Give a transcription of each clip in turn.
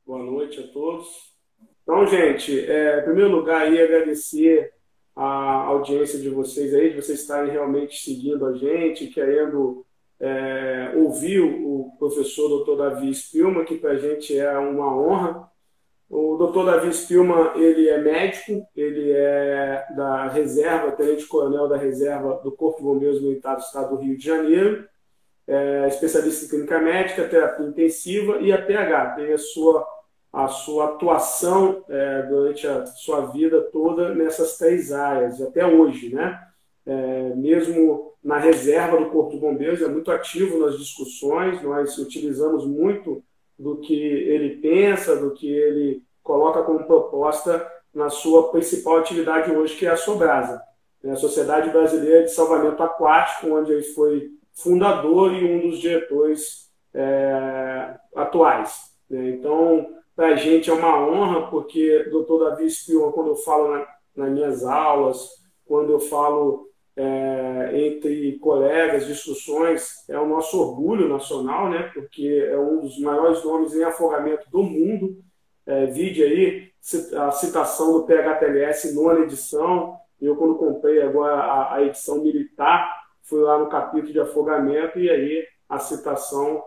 Boa noite a todos. Então, gente, em primeiro lugar, aí, agradecer a audiência de vocês aí, de vocês estarem realmente seguindo a gente, querendo ouvir o professor Dr. Davi Spilman, que para a gente é uma honra. O Dr. Davi Spilman, ele é médico, ele é da reserva, tenente-coronel da reserva do Corpo de Bombeiros Militar do Estado do Rio de Janeiro, especialista em clínica médica, terapia intensiva e a PH, tem a sua atuação durante a sua vida toda nessas três áreas, até hoje, né? Mesmo na reserva do Corpo de Bombeiros, é muito ativo nas discussões, nós utilizamos muito do que ele pensa, do que ele coloca como proposta na sua principal atividade hoje, que é a Sobrasa, né? A Sociedade Brasileira de Salvamento Aquático, onde ele foi fundador e um dos diretores atuais, né? Então, para a gente é uma honra, porque o Dr. Davi Spilman, quando eu falo nas minhas aulas, quando eu falo entre colegas, discussões, é o nosso orgulho nacional, né? Porque é um dos maiores nomes em afogamento do mundo. Vide aí a citação do PHTLS, nona edição. Eu, quando comprei agora a edição militar, fui lá no capítulo de afogamento e aí a citação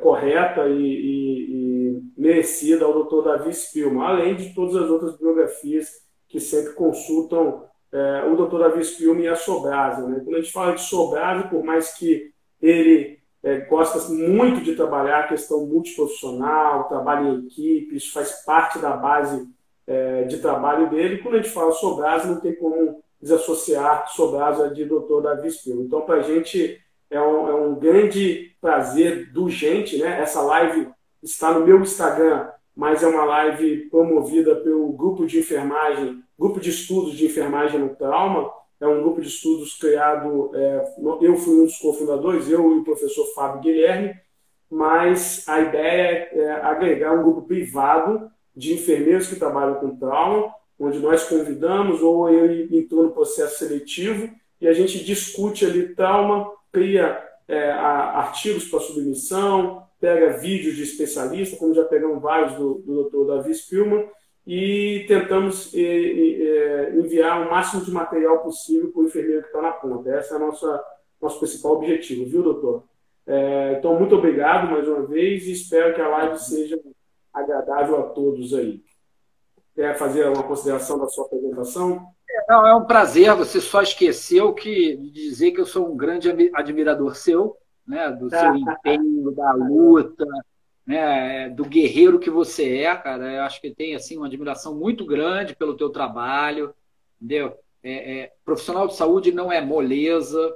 correta e merecida ao Dr. Davi Spilman, além de todas as outras biografias que sempre consultam o Dr. Davi Spilman e a Sobrasa, né? Quando a gente fala de Sobrasa, por mais que ele gosta muito de trabalhar a questão multiprofissional, trabalho em equipe, isso faz parte da base de trabalho dele. Quando a gente fala Sobrasa, não tem como desassociar Sobrasa de Dr. Davi Spilman. Então, para a gente é um grande prazer do gente, né? Essa live está no meu Instagram, mas é uma live promovida pelo grupo de enfermagem, grupo de estudos de enfermagem no trauma. É um grupo de estudos criado, eu fui um dos cofundadores, eu e o professor Fábio Guilherme, mas a ideia é agregar um grupo privado de enfermeiros que trabalham com trauma, onde nós convidamos, ou ele entrou no processo seletivo, e a gente discute ali trauma, cria artigos para submissão, pega vídeos de especialista, como já pegamos vários do Dr. Davi Spilman, e tentamos enviar o máximo de material possível para o enfermeiro que está na ponta. Esse é o nosso principal objetivo, viu, doutor? Então, muito obrigado mais uma vez e espero que a live seja agradável a todos aí. Quer fazer uma consideração da sua apresentação? Não, é um prazer. Você só esqueceu de dizer que eu sou um grande admirador seu, né? Do seu empenho, da luta, né? Do guerreiro que você é, cara. Eu acho que tem assim uma admiração muito grande pelo teu trabalho, entendeu? Profissional de saúde não é moleza.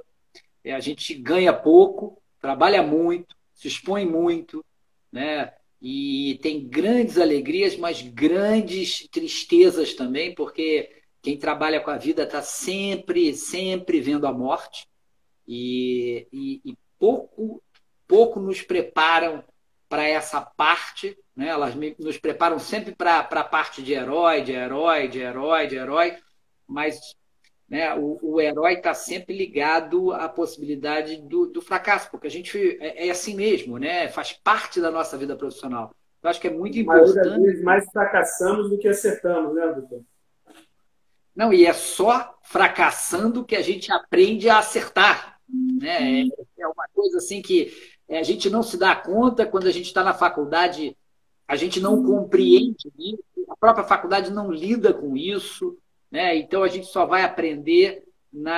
A gente ganha pouco, trabalha muito, se expõe muito, né? E tem grandes alegrias, mas grandes tristezas também, porque quem trabalha com a vida está sempre, sempre vendo a morte e pouco nos preparam para essa parte, né? Elas nos preparam sempre para a parte de herói, de herói, de herói, de herói, mas né, o herói está sempre ligado à possibilidade do fracasso, porque a gente é assim mesmo, né? Faz parte da nossa vida profissional. Eu acho que é muito A maioria das importante. vezes mais fracassamos do que acertamos, né, doutor? Não, e é só fracassando que a gente aprende a acertar, né? É uma coisa assim que a gente não se dá conta quando a gente está na faculdade, a gente não compreende isso, a própria faculdade não lida com isso, né? Então a gente só vai aprender no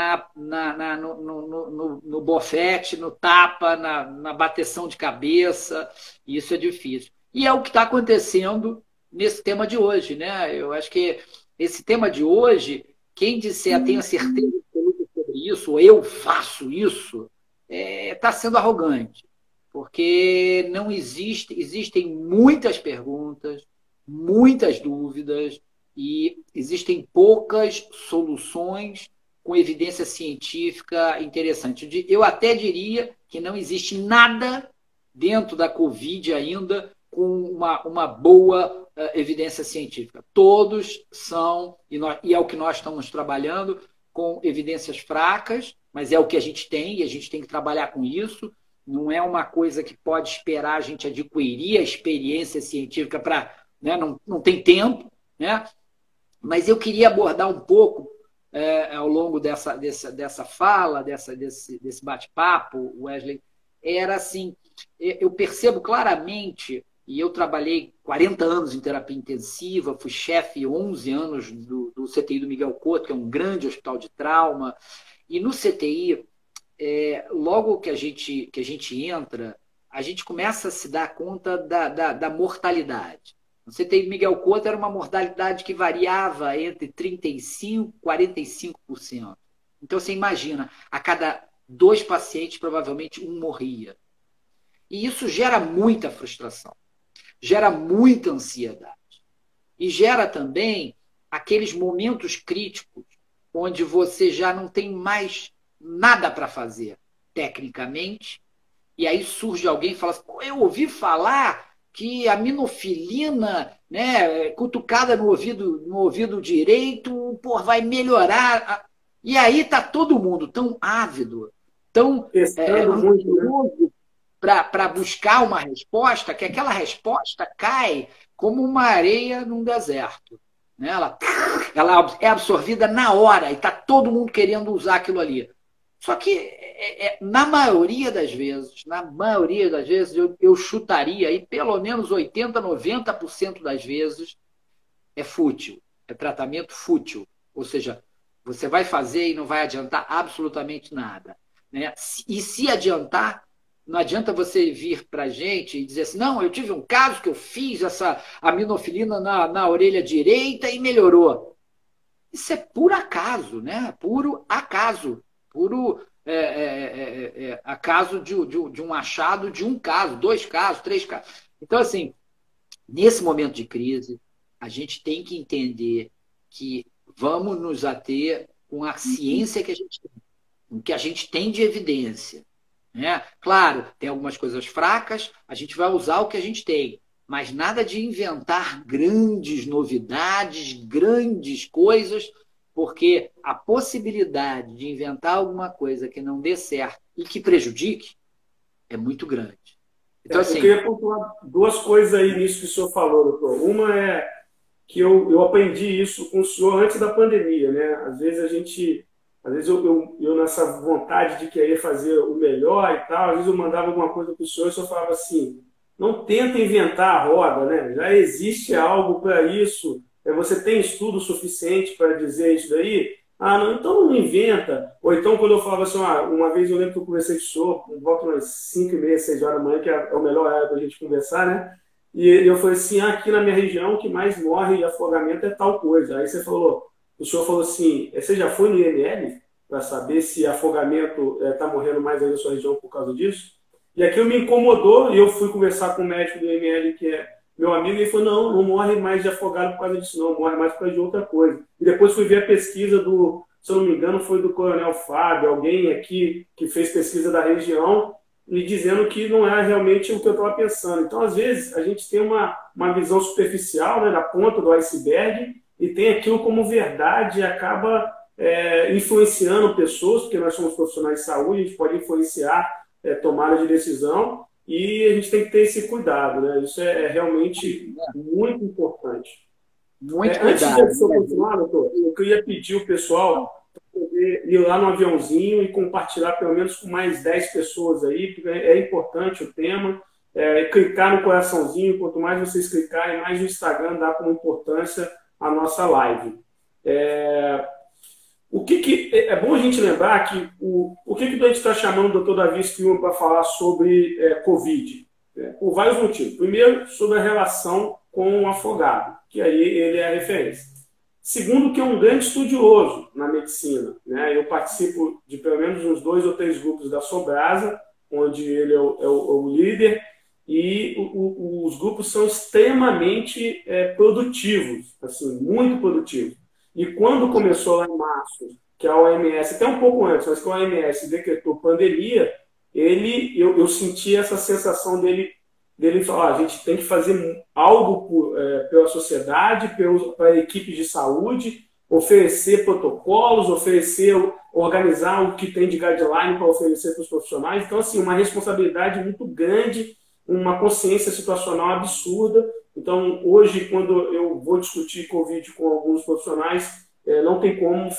bofete, no tapa, na bateção de cabeça, e isso é difícil. E é o que está acontecendo nesse tema de hoje, né? Eu acho que esse tema de hoje, quem disser tenho certeza absoluta sobre isso, ou eu faço isso, está sendo arrogante, porque não existem muitas perguntas, muitas dúvidas, e existem poucas soluções com evidência científica interessante. Eu até diria que não existe nada dentro da Covid ainda com uma boa evidência científica. Todos são, e é o que nós estamos trabalhando, com evidências fracas, mas é o que a gente tem, e a gente tem que trabalhar com isso, não é uma coisa que pode esperar a gente adquirir a experiência científica para, né, não tem tempo, né? Mas eu queria abordar um pouco, ao longo dessa fala, desse bate-papo, Wesley, era assim, eu percebo claramente, e eu trabalhei 40 anos em terapia intensiva, fui chefe 11 anos do CTI do Miguel Couto, que é um grande hospital de trauma, e no CTI, logo que a gente entra, a gente começa a se dar conta da mortalidade. O CTI do Miguel Couto era uma mortalidade que variava entre 35% e 45%. Então, você imagina, a cada 2 pacientes, provavelmente um morria. E isso gera muita frustração, gera muita ansiedade. E gera também aqueles momentos críticos onde você já não tem mais nada para fazer tecnicamente, e aí surge alguém e fala assim, eu ouvi falar que a minofilina, né, cutucada no ouvido direito, vai melhorar. E aí está todo mundo tão ávido, tão ansioso para buscar uma resposta, que aquela resposta cai como uma areia num deserto. Né? Ela é absorvida na hora e está todo mundo querendo usar aquilo ali. Só que, na maioria das vezes, eu chutaria aí, pelo menos 80%, 90% das vezes, é fútil, é tratamento fútil. Ou seja, você vai fazer e não vai adiantar absolutamente nada. Né? E se adiantar, não adianta você vir para a gente e dizer assim, não, eu tive um caso que eu fiz essa aminofilina na orelha direita e melhorou. Isso é por acaso, né? Puro acaso. Puro acaso de um achado de um caso, 2 casos, 3 casos. Então, assim, nesse momento de crise, a gente tem que entender que vamos nos ater com a ciência que a gente tem, com o que a gente tem de evidência. Né? Claro, tem algumas coisas fracas, a gente vai usar o que a gente tem, mas nada de inventar grandes novidades, grandes coisas, porque a possibilidade de inventar alguma coisa que não dê certo e que prejudique é muito grande. Então, assim, eu queria pontuar 2 coisas aí nisso que o senhor falou, doutor. Uma é que eu aprendi isso com o senhor antes da pandemia, né? Às vezes eu nessa vontade de querer fazer o melhor e tal, às vezes eu mandava alguma coisa para o senhor e o senhor falava assim, não tenta inventar a roda, né? Já existe algo para isso, você tem estudo suficiente para dizer isso daí? Ah, não, então não inventa. Ou então quando eu falava assim, uma vez eu lembro que eu conversei com o senhor, por volta umas 5h30, 6 horas da manhã, que é o melhor horário para a gente conversar, né? E eu falei assim, aqui na minha região o que mais morre de afogamento é tal coisa. Aí o senhor falou assim, você já foi no IML para saber se afogamento está morrendo mais aí na sua região por causa disso? E aquilo me incomodou e eu fui conversar com o médico do IML, que é meu amigo, e ele falou, não morre mais de afogado por causa disso não, morre mais por causa de outra coisa. E depois fui ver a pesquisa se eu não me engano, foi do Coronel Fábio, alguém aqui que fez pesquisa da região, e dizendo que não é realmente o que eu estava pensando. Então, às vezes, a gente tem uma visão superficial, né, na ponta do iceberg, e tem aquilo como verdade e acaba influenciando pessoas, porque nós somos profissionais de saúde, a gente pode influenciar tomada de decisão, e a gente tem que ter esse cuidado. Né? Isso é realmente muito importante. Muito antes cuidado, de eu continuar, doutor, eu queria pedir o pessoal poder ir lá no aviãozinho e compartilhar pelo menos com mais 10 pessoas aí, porque é importante o tema, clicar no coraçãozinho, quanto mais vocês clicarem, mais o Instagram dá como importância a nossa live. É bom a gente lembrar que o que a gente está chamando o doutor Davi Spillman para falar sobre Covid? Por vários motivos. Primeiro, sobre a relação com o afogado, que aí ele é a referência. Segundo, que é um grande estudioso na medicina. Né? Eu participo de pelo menos uns 2 ou 3 grupos da Sobrasa, onde ele é o líder, e os grupos são extremamente produtivos, assim, muito produtivos. E quando começou lá em março, que a OMS, até um pouco antes, mas que a OMS decretou pandemia, eu senti essa sensação dele falar, a gente tem que fazer algo pela sociedade, para a equipe de saúde, oferecer protocolos, organizar o que tem de guideline para oferecer para os profissionais. Então, assim, uma responsabilidade muito grande, uma consciência situacional absurda. Então, hoje, quando eu vou discutir Covid com alguns profissionais, não tem como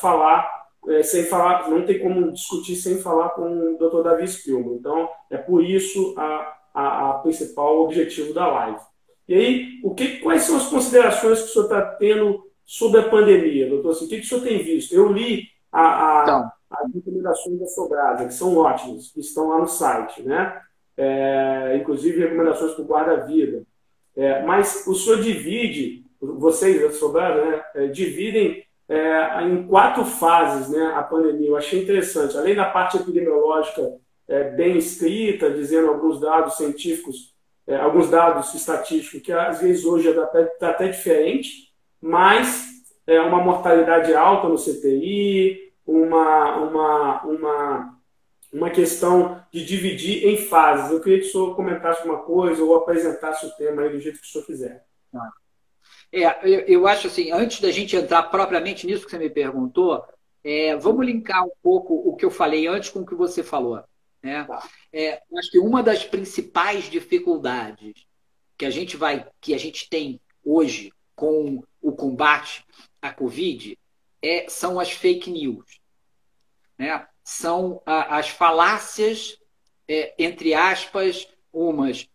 não tem como discutir sem falar com o Dr. Davi Spielman. Então, é por isso a principal objetivo da live. E aí, quais são as considerações que o senhor está tendo sobre a pandemia, doutor? Assim, o que o senhor tem visto? Eu li as recomendações da Sobrasa, que são ótimas, que estão lá no site, né? Inclusive recomendações para o guarda-vida. Mas o senhor divide, vocês da Sobrasa, né, dividem em 4 fases, né, a pandemia. Eu achei interessante. Além da parte epidemiológica bem escrita, dizendo alguns dados científicos, alguns dados estatísticos, que às vezes hoje está até diferente, mas uma mortalidade alta no CTI, uma questão de dividir em fases. Eu queria que o senhor comentasse uma coisa ou apresentasse o tema aí do jeito que o senhor quiser. Eu acho assim, antes da gente entrar propriamente nisso que você me perguntou, vamos linkar um pouco o que eu falei antes com o que você falou. Né? Acho que uma das principais dificuldades que a gente tem hoje com o combate à Covid são as fake news. Né? São as falácias, entre aspas, umas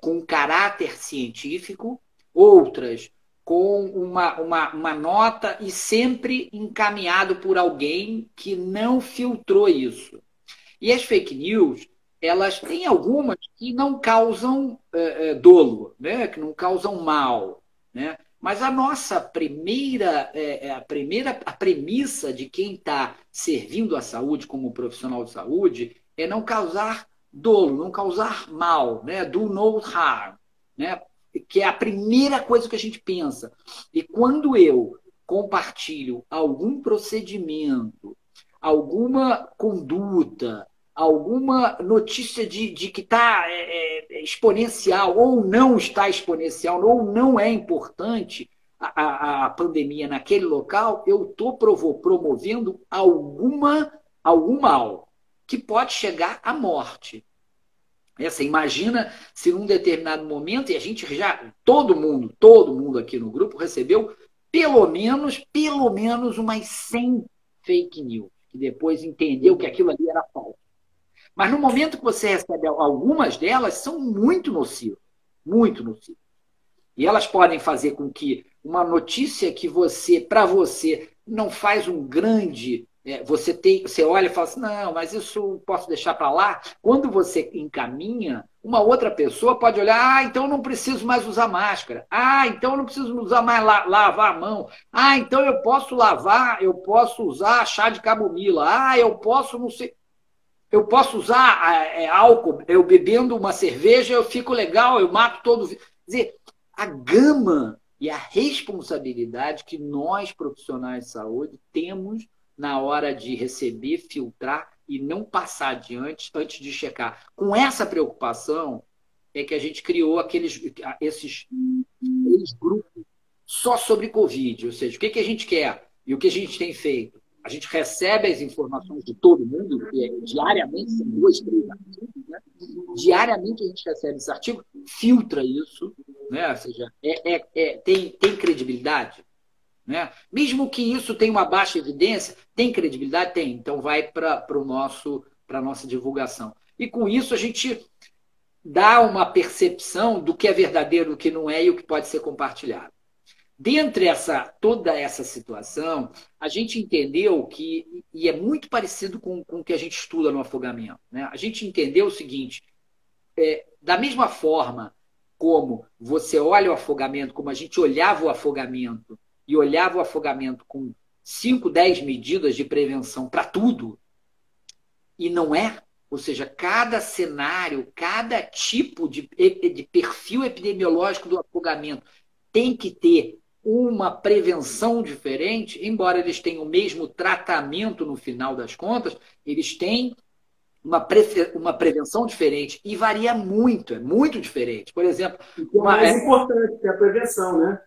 com caráter científico, outras com uma nota e sempre encaminhado por alguém que não filtrou isso. E as fake news, elas têm algumas que não causam dolo, né? Que não causam mal. Né? Mas a nossa a premissa de quem está servindo a saúde como profissional de saúde é não causar dolo, não causar mal, né? Do no harm, né? Que é a primeira coisa que a gente pensa. E quando eu compartilho algum procedimento, alguma conduta, alguma notícia de que está exponencial ou não está exponencial, ou não é importante a pandemia naquele local, eu estou promovendo algum mal que pode chegar à morte. Você imagina se num determinado momento, e a gente todo mundo aqui no grupo recebeu pelo menos umas 100 fake news, que depois entendeu que aquilo ali era falso. Mas no momento que você recebe algumas delas, são muito nocivas. Muito nocivas. E elas podem fazer com que uma notícia que para você, não faz um grande... Você olha e fala assim, não, mas isso posso deixar para lá. Quando você encaminha, uma outra pessoa pode olhar, então eu não preciso mais usar máscara. Então eu não preciso usar mais lavar a mão. Então eu posso usar chá de camomila. Eu posso, não sei... Eu posso usar álcool, eu bebendo uma cerveja, eu fico legal, eu mato todo... Quer dizer, a gama e a responsabilidade que nós, profissionais de saúde, temos na hora de receber, filtrar e não passar adiante antes de checar. Com essa preocupação é que a gente criou esses grupos só sobre Covid. Ou seja, o que a gente quer e o que a gente tem feito? A gente recebe as informações de todo mundo, diariamente, são 2, 3 artigos, né? Diariamente a gente recebe esse artigo, filtra isso, né? Ou seja, tem credibilidade? Né? Mesmo que isso tenha uma baixa evidência, tem credibilidade? Tem. Então vai para a nossa divulgação. E com isso a gente dá uma percepção do que é verdadeiro, do que não é e o que pode ser compartilhado. Dentre toda essa situação, a gente entendeu que, e é muito parecido com o que a gente estuda no afogamento, né? A gente entendeu o seguinte, da mesma forma como você olha o afogamento, como a gente olhava o afogamento, e olhava o afogamento com 5, 10 medidas de prevenção para tudo, e não é, ou seja, cada cenário, cada tipo de perfil epidemiológico do afogamento tem que ter uma prevenção diferente, embora eles tenham o mesmo tratamento no final das contas, eles têm uma prevenção diferente e varia muito, é muito diferente. Por exemplo... O mais importante, que é a prevenção, né?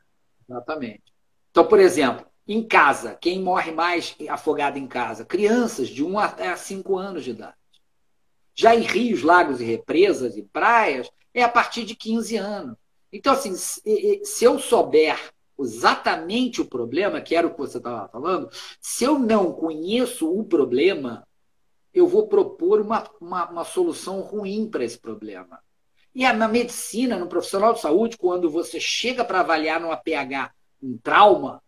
Exatamente. Então, por exemplo, Em casa, quem morre mais afogado em casa? Crianças de 1 até 5 anos de idade. Já em rios, lagos e represas e praias, é a partir de 15 anos. Então, assim, se eu souber exatamente o problema, que era o que você estava falando, se eu não conheço o problema, eu vou propor uma solução ruim para esse problema. E na medicina, no profissional de saúde, quando você chega para avaliar numa PH um trauma,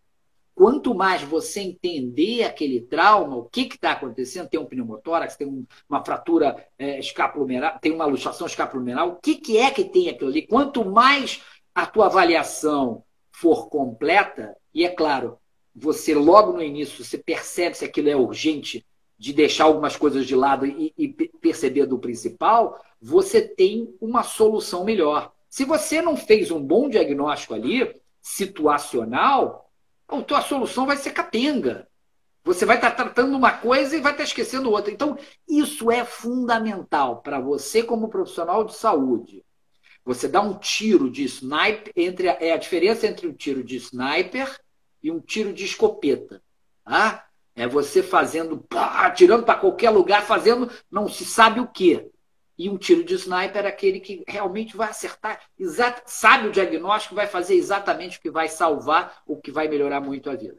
quanto mais você entender aquele trauma, o que está acontecendo, tem um pneumotórax, tem uma fratura escapulohumeral, tem uma luxação escapulohumeral, o que é que tem aquilo ali? Quanto mais a tua avaliação for completa, e é claro, você logo no início, você percebe se aquilo é urgente, de deixar algumas coisas de lado e perceber do principal, você tem uma solução melhor. Se você não fez um bom diagnóstico ali, situacional, a tua solução vai ser capenga. Você vai estar tratando uma coisa e vai estar esquecendo outra. Então, isso é fundamental para você como profissional de saúde. Você dá um tiro de sniper, é a diferença entre um tiro de sniper e um tiro de escopeta. Tá? É você fazendo, atirando para qualquer lugar, fazendo não se sabe o quê. E um tiro de sniper é aquele que realmente vai acertar, sabe o diagnóstico, vai fazer exatamente o que vai salvar, o que vai melhorar muito a vida.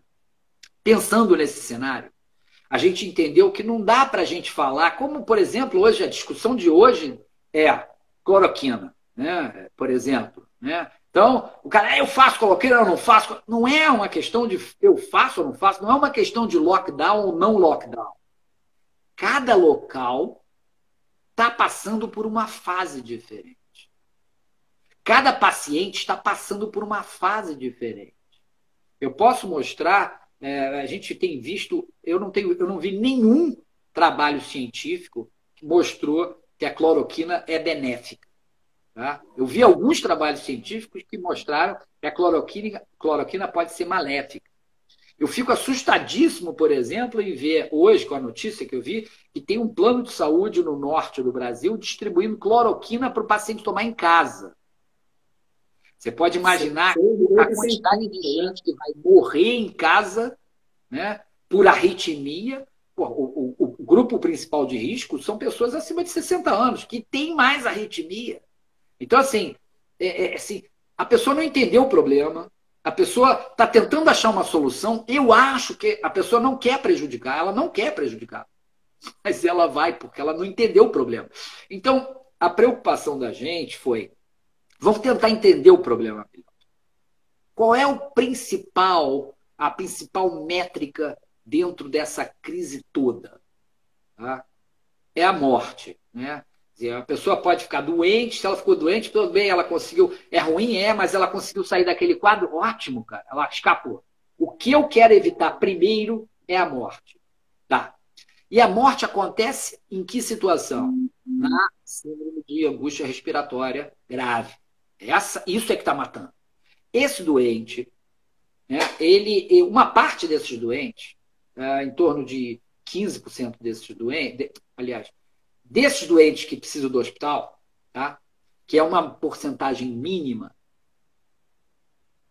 Pensando nesse cenário, a gente entendeu que não dá para a gente falar, como, por exemplo, hoje, a discussão de hoje é cloroquina, né? Por exemplo. Né? Então, o cara, eu faço cloroquina, eu não faço. Não é uma questão de eu faço ou não faço, não é uma questão de lockdown ou não lockdown. Cada local está passando por uma fase diferente. Cada paciente está passando por uma fase diferente. Eu posso mostrar, a gente tem visto, eu não vi nenhum trabalho científico que mostrou que a cloroquina é benéfica. Tá? Eu vi alguns trabalhos científicos que mostraram que a cloroquina pode ser maléfica. Eu fico assustadíssimo, por exemplo, em ver hoje, com a notícia que eu vi, que tem um plano de saúde no norte do Brasil distribuindo cloroquina para o paciente tomar em casa. Você pode imaginar a quantidade de gente que vai morrer em casa, né, por arritmia. Pô, o grupo principal de risco são pessoas acima de 60 anos, que têm mais arritmia. Então, assim, a pessoa não entendeu o problema, a pessoa está tentando achar uma solução. Eu acho que a pessoa não quer prejudicar, ela não quer prejudicar, mas ela vai porque ela não entendeu o problema. Então, a preocupação da gente foi, vamos tentar entender o problema. Qual é a principal métrica dentro dessa crise toda? Tá? É a morte, né? A pessoa pode ficar doente, se ela ficou doente, tudo bem, ela conseguiu, é ruim, mas ela conseguiu sair daquele quadro, ótimo, cara, ela escapou. O que eu quero evitar primeiro é a morte. Tá. E a morte acontece em que situação? Na síndrome de angústia respiratória grave. Isso é que está matando. Esse doente, né, uma parte desses doentes, em torno de 15% desses doentes, aliás, desses doentes que precisam do hospital, tá? Que é uma porcentagem mínima,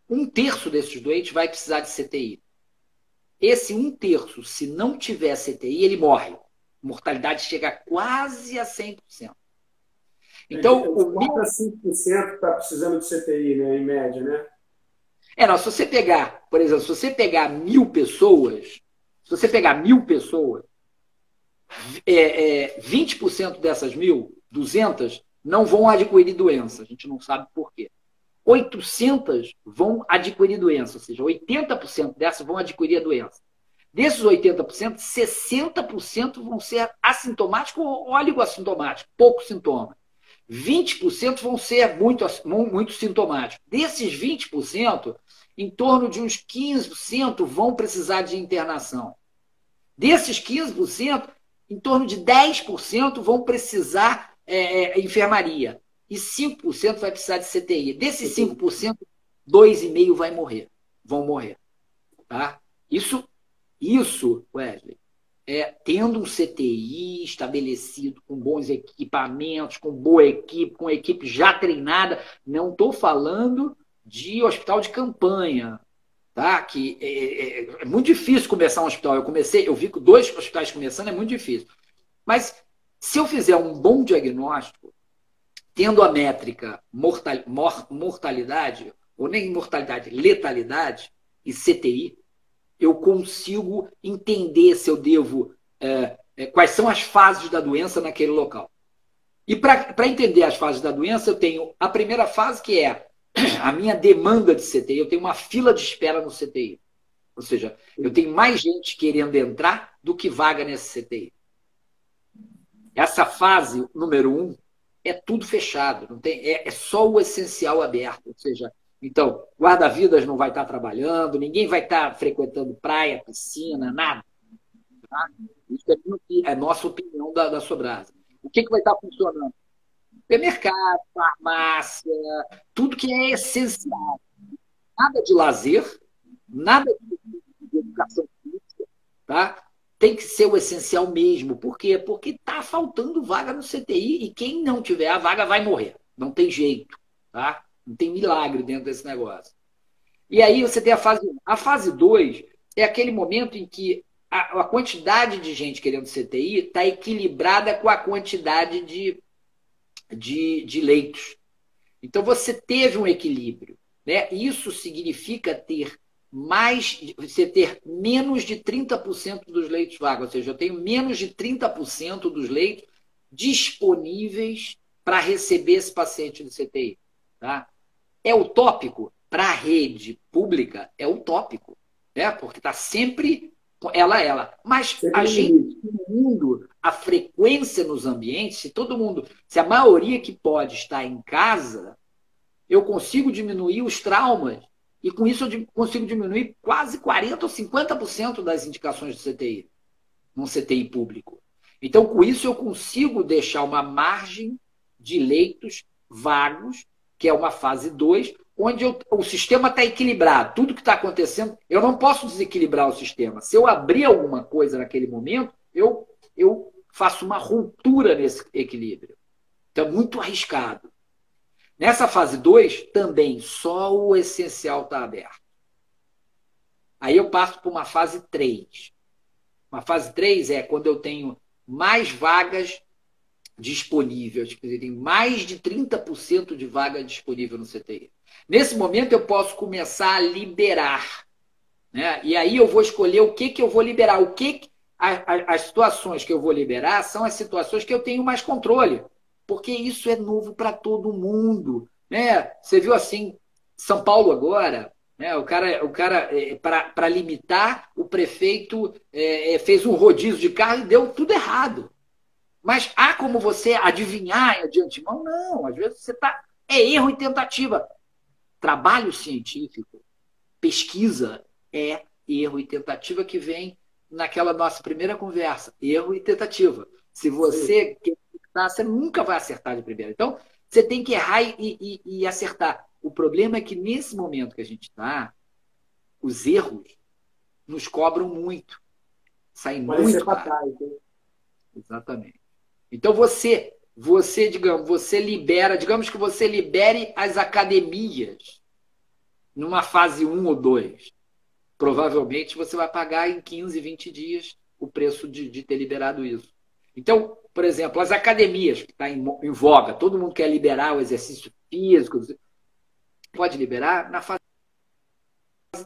1/3 desses doentes vai precisar de CTI. Esse 1/3, se não tiver CTI, ele morre. A mortalidade chega quase a 100%. Então, o 4 a 5% está precisando de CTI, né, em média, né? Não, se você pegar, por exemplo, se você pegar 1.000 pessoas, 20% dessas 1.000, 200, não vão adquirir doença. A gente não sabe por quê. 800 vão adquirir doença, ou seja, 80% dessas vão adquirir a doença. Desses 80%, 60% vão ser assintomáticos ou oligossintomáticos, poucos sintomas. 20% vão ser muito sintomáticos. Desses 20%, em torno de uns 15% vão precisar de internação. Desses 15%, em torno de 10% vão precisar enfermaria. E 5% vai precisar de CTI. Desses 5%, 2,5% vão morrer. Tá? Isso, Wesley, tendo um CTI estabelecido, com bons equipamentos, com boa equipe, com equipe já treinada. Não estou falando de hospital de campanha. tá? Que é muito difícil começar um hospital. Eu vi com 2 hospitais começando, é muito difícil. Mas se eu fizer um bom diagnóstico, tendo a métrica mortalidade, ou nem mortalidade, letalidade e CTI, eu consigo entender se eu devo, quais são as fases da doença naquele local. E para entender as fases da doença, eu tenho a primeira fase, que é a minha demanda de CTI. Eu tenho uma fila de espera no CTI. Ou seja, eu tenho mais gente querendo entrar do que vaga nesse CTI. Essa fase, número 1, é tudo fechado. Não tem, é só o essencial aberto. Ou seja, então, guarda-vidas não vai estar trabalhando, ninguém vai estar frequentando praia, piscina, nada. Tá? Isso é a nossa opinião da Sobrasa. O que vai estar funcionando? Supermercado, farmácia, tudo que é essencial. Nada de lazer, nada de educação física, tá? Tem que ser o essencial mesmo. Por quê? Porque está faltando vaga no CTI e quem não tiver a vaga vai morrer. Não tem jeito, tá? Não tem milagre dentro desse negócio. E aí você tem a fase 1. A fase 2 é aquele momento em que a quantidade de gente querendo CTI está equilibrada com a quantidade de leitos. Então você teve um equilíbrio, né? Isso significa você ter menos de 30% dos leitos vagos, ou seja, eu tenho menos de 30% dos leitos disponíveis para receber esse paciente do CTI. Tá? É utópico? Para a rede pública, é utópico, né? Porque está sempre ela. Mas a gente, diminuindo a frequência nos ambientes, se a maioria que pode está em casa, eu consigo diminuir os traumas. E com isso eu consigo diminuir quase 40% ou 50% das indicações do CTI, num CTI público. Então, com isso, eu consigo deixar uma margem de leitos vagos, que é uma fase 2, onde o sistema está equilibrado. Tudo que está acontecendo, eu não posso desequilibrar o sistema. Se eu abrir alguma coisa naquele momento, eu faço uma ruptura nesse equilíbrio. Então, é muito arriscado. Nessa fase 2, também só o essencial está aberto. Aí eu passo para uma fase 3. Uma fase 3 é quando eu tenho mais vagas disponíveis, quer dizer, tem mais de 30% de vaga disponível no CTI. Nesse momento eu posso começar a liberar, né? E aí eu vou escolher o que eu vou liberar. As situações que eu vou liberar são as situações que eu tenho mais controle, porque isso é novo para todo mundo, né? Você viu assim, São Paulo agora, né? O cara para limitar, o prefeito fez um rodízio de carro e deu tudo errado. Mas há como você adivinhar de antemão? Não, às vezes é erro e tentativa. Trabalho científico, pesquisa, é erro e tentativa, que vem naquela nossa primeira conversa. Erro e tentativa. Se você quer acertar, você nunca vai acertar de primeira. Então, você tem que errar e acertar. O problema é que nesse momento que a gente está, os erros nos cobram muito. Saem muito caro. Exatamente. Então digamos que você libere as academias numa fase 1 ou 2. Provavelmente você vai pagar em 15, 20 dias o preço de ter liberado isso. Então, por exemplo, as academias, que está em voga, todo mundo quer liberar o exercício físico, pode liberar na fase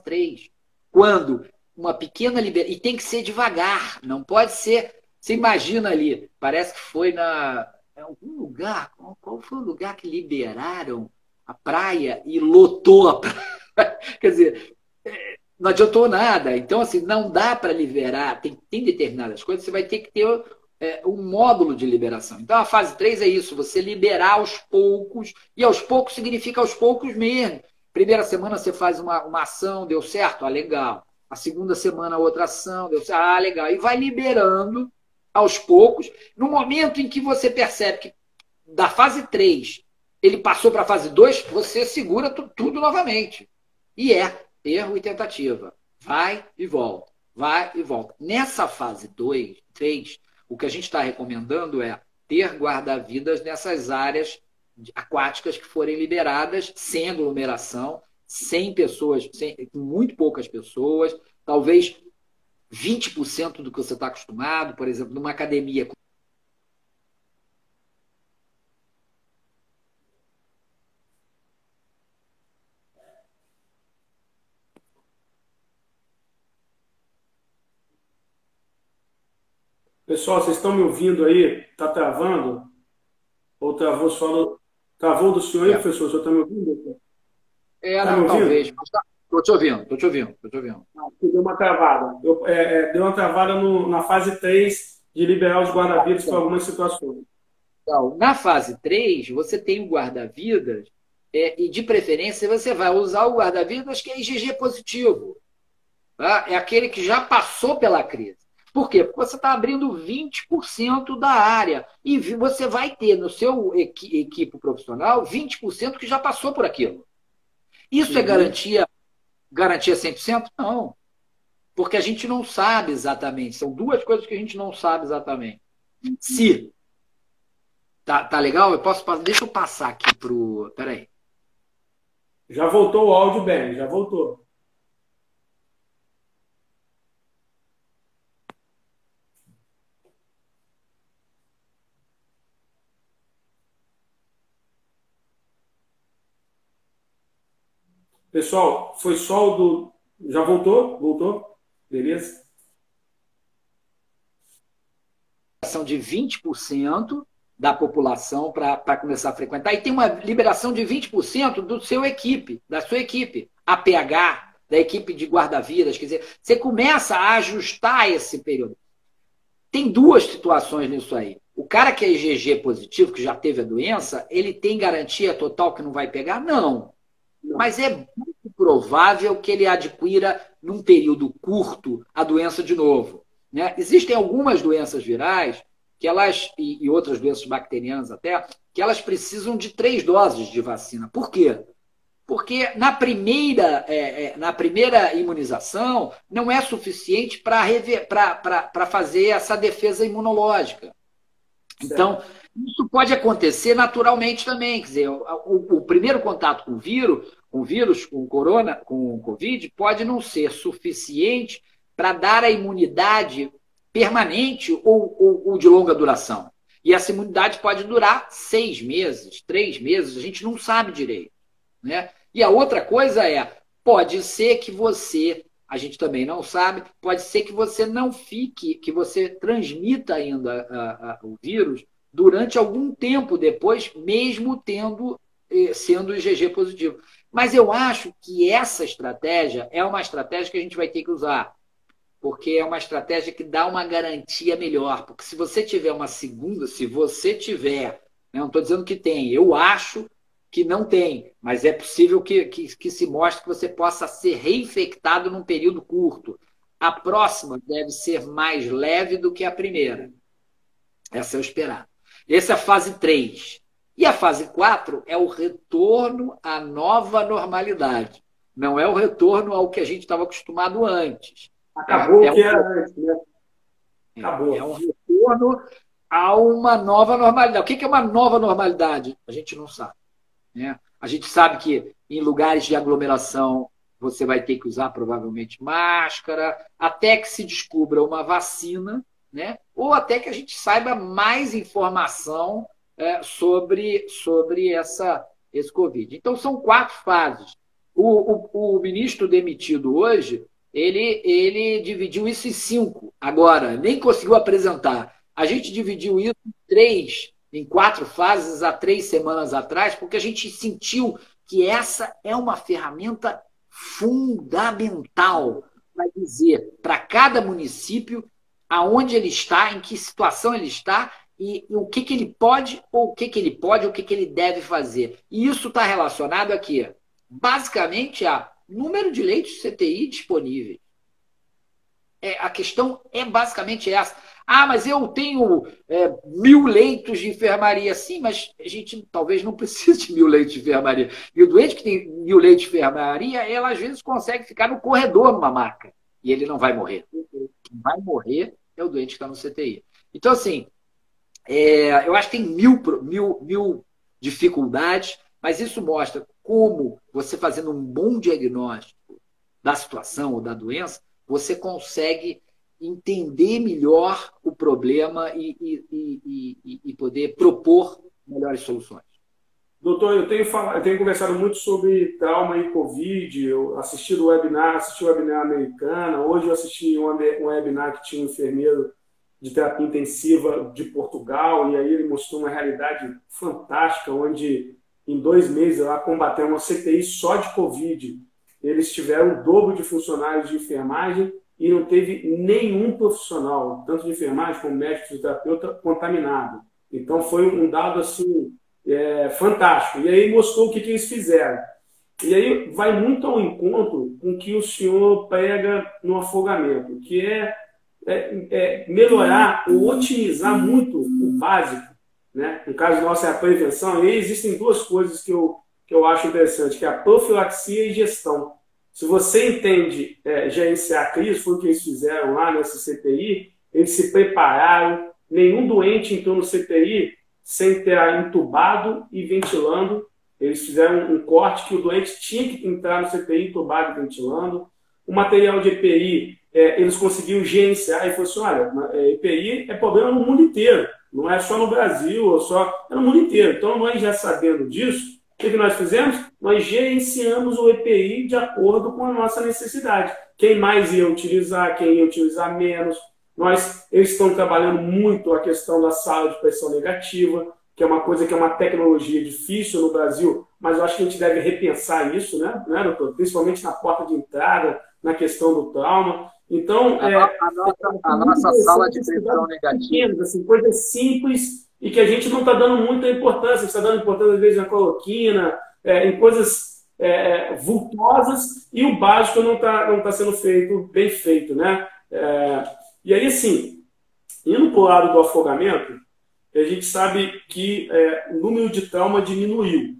3. Quando uma pequena liberação, e tem que ser devagar, não pode ser. Você imagina ali, parece que foi em algum lugar, qual foi o lugar que liberaram a praia e lotou a praia? Quer dizer, não adiantou nada. Então, assim, não dá para liberar, tem determinadas coisas, você vai ter que ter um módulo de liberação. Então, a fase 3 é isso, você liberar aos poucos, e aos poucos significa aos poucos mesmo. Primeira semana você faz uma ação, deu certo? Ah, legal. A segunda semana, outra ação, deu certo? Ah, legal. E vai liberando aos poucos, no momento em que você percebe que da fase 3 ele passou para a fase 2, você segura tudo novamente. E erro e tentativa. Vai e volta. Vai e volta. Nessa fase 2, 3, o que a gente está recomendando é ter guarda-vidas nessas áreas aquáticas que forem liberadas, sem aglomeração, 100 pessoas, com muito poucas pessoas, talvez 20% do que você está acostumado, por exemplo, numa academia. Pessoal, vocês estão me ouvindo aí? Está travando? Ou travou só? Travou do senhor aí, É, professor? O senhor está me ouvindo? Está me não, talvez. ouvindo? Estou te ouvindo, estou te ouvindo, estou te ouvindo. Deu uma travada. Deu uma travada na fase 3 de liberar os guarda-vidas para algumas situações. Então, na fase 3 você tem o guarda-vidas, e de preferência você vai usar o guarda-vidas que é IgG positivo. Tá? É aquele que já passou pela crise. Por quê? Porque você está abrindo 20% da área. E você vai ter no seu equipe profissional 20% que já passou por aquilo. Isso é garantia 100%? Não. Porque a gente não sabe exatamente. São duas coisas que a gente não sabe exatamente. Se tá legal? Deixa eu passar aqui pro. Peraí. Já voltou o áudio bem, já voltou. Pessoal, foi só o do. Já voltou? Voltou? Beleza? De 20% da população para começar a frequentar. E tem uma liberação de 20% do seu equipe, da sua equipe. APH, da equipe de guarda-vidas. Quer dizer, você começa a ajustar esse período. Tem duas situações nisso aí. O cara que é IgG positivo, que já teve a doença, ele tem garantia total que não vai pegar? Não. Mas é muito provável que ele adquira, num período curto, a doença de novo. Né? Existem algumas doenças virais que elas, e outras doenças bacterianas até, que elas precisam de 3 doses de vacina. Por quê? Porque na primeira imunização não é suficiente para fazer essa defesa imunológica. Então, isso pode acontecer naturalmente também. Quer dizer, o primeiro contato com o vírus, com o Covid, pode não ser suficiente para dar a imunidade permanente ou de longa duração. E essa imunidade pode durar 6 meses, 3 meses, a gente não sabe direito. Né? E a outra coisa pode ser que você, a gente também não sabe, pode ser que você não fique, que você transmita ainda o vírus durante algum tempo depois, mesmo sendo IgG positivo. Mas eu acho que essa estratégia é uma estratégia que a gente vai ter que usar, porque é uma estratégia que dá uma garantia melhor. Porque se você tiver uma segunda, não estou dizendo que tem, eu acho que não tem, mas é possível que se mostre que você possa ser reinfectado num período curto. A próxima deve ser mais leve do que a primeira. Essa é o esperado. Essa é a fase 3. E a fase 4 é o retorno à nova normalidade. Não é o retorno ao que a gente estava acostumado antes. Acabou o que era antes, né? Acabou. É um retorno a uma nova normalidade. O que é uma nova normalidade? A gente não sabe. Né? A gente sabe que em lugares de aglomeração você vai ter que usar provavelmente máscara, até que se descubra uma vacina, né? Ou até que a gente saiba mais informação sobre esse Covid. Então, são 4 fases. O ministro demitido hoje, ele dividiu isso em 5 agora, nem conseguiu apresentar. A gente dividiu isso em 4 fases há 3 semanas atrás, porque a gente sentiu que essa é uma ferramenta fundamental para dizer para cada município aonde ele está, em que situação ele está e o que ele pode, ou o que ele deve fazer. E isso está relacionado aqui, basicamente, a número de leitos de CTI disponíveis. A questão é basicamente essa. Mas eu tenho 1.000 leitos de enfermaria. Sim, mas a gente talvez não precise de 1.000 leitos de enfermaria. E o doente que tem 1.000 leitos de enfermaria, ela às vezes consegue ficar no corredor numa maca. E ele não vai morrer. Quem vai morrer é o doente que está no CTI. Então, assim, eu acho que tem mil dificuldades. Mas isso mostra como você fazendo um bom diagnóstico da situação ou da doença, você consegue entender melhor o problema e poder propor melhores soluções. Doutor, eu tenho conversado muito sobre trauma e Covid. Eu assisti o webinar americana. Hoje eu assisti um webinar que tinha um enfermeiro de terapia intensiva de Portugal, e aí ele mostrou uma realidade fantástica, onde em 2 meses lá combatendo uma CTI só de Covid. Eles tiveram o dobro de funcionários de enfermagem e não teve nenhum profissional, tanto de enfermagem como médico e terapeuta, contaminado. Então foi um dado assim fantástico. E aí mostrou o que eles fizeram. E aí vai muito ao encontro com o que o senhor prega no afogamento, que é melhorar ou otimizar muito o básico, né? No caso nosso é a prevenção. E aí existem duas coisas que eu acho interessante, que é a profilaxia e gestão. Se você entende gerenciar a crise, foi o que eles fizeram lá nessa CTI, eles se prepararam, nenhum doente entrou no CTI sem ter entubado e ventilando. Eles fizeram um corte que o doente tinha que entrar no CTI entubado e ventilando. O material de EPI, eles conseguiram gerenciar e falou assim, olha, EPI é problema no mundo inteiro, não é só no Brasil, é no mundo inteiro. Então, nós já sabendo disso, o que nós fizemos? Nós gerenciamos o EPI de acordo com a nossa necessidade. Quem mais ia utilizar, quem ia utilizar menos. Eles estão trabalhando muito a questão da sala de pressão negativa, que é uma coisa que é uma tecnologia difícil no Brasil, mas eu acho que a gente deve repensar isso, né, doutor? Principalmente na porta de entrada, na questão do trauma. Então, a nossa sala de pressão negativa. Assim, coisas simples e que a gente não está dando muita importância. Está dando importância, às vezes, na cloroquina, em coisas vultosas, e o básico não tá sendo bem feito, né? E aí, assim, indo para o lado do afogamento, a gente sabe que o número de trauma diminuiu.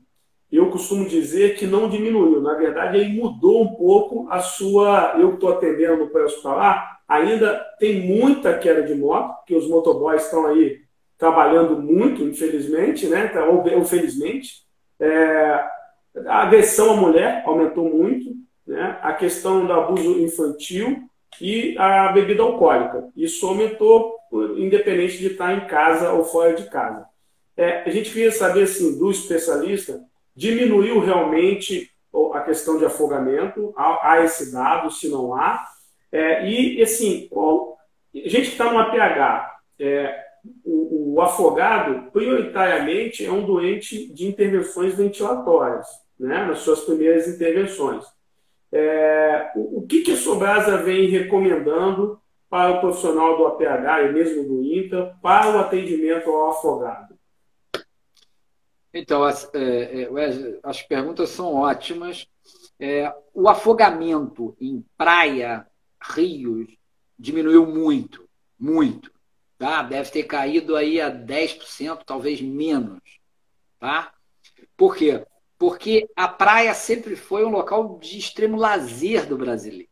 Eu costumo dizer que não diminuiu. Na verdade, ele mudou um pouco a sua... Eu que estou atendendo no pré-hospitalar, ainda tem muita queda de moto, porque os motoboys estão aí trabalhando muito, infelizmente, né? Ou felizmente. A agressão à mulher aumentou muito, né? A questão do abuso infantil e a bebida alcoólica. Isso aumentou, independente de estar em casa ou fora de casa. A gente queria saber, assim, do especialista, diminuiu realmente a questão de afogamento? Há esse dado, se não há? E, assim, a gente que está no APH, o afogado, prioritariamente, é um doente de intervenções ventilatórias, né, nas suas primeiras intervenções. O que a Sobrasa vem recomendando para o profissional do APH e mesmo do INTA para o atendimento ao afogado? Então, Wesley, as perguntas são ótimas. O afogamento em praia, rios, diminuiu muito, muito. Tá? Deve ter caído aí a 10%, talvez menos. Tá? Por quê? Porque a praia sempre foi um local de extremo lazer do brasileiro.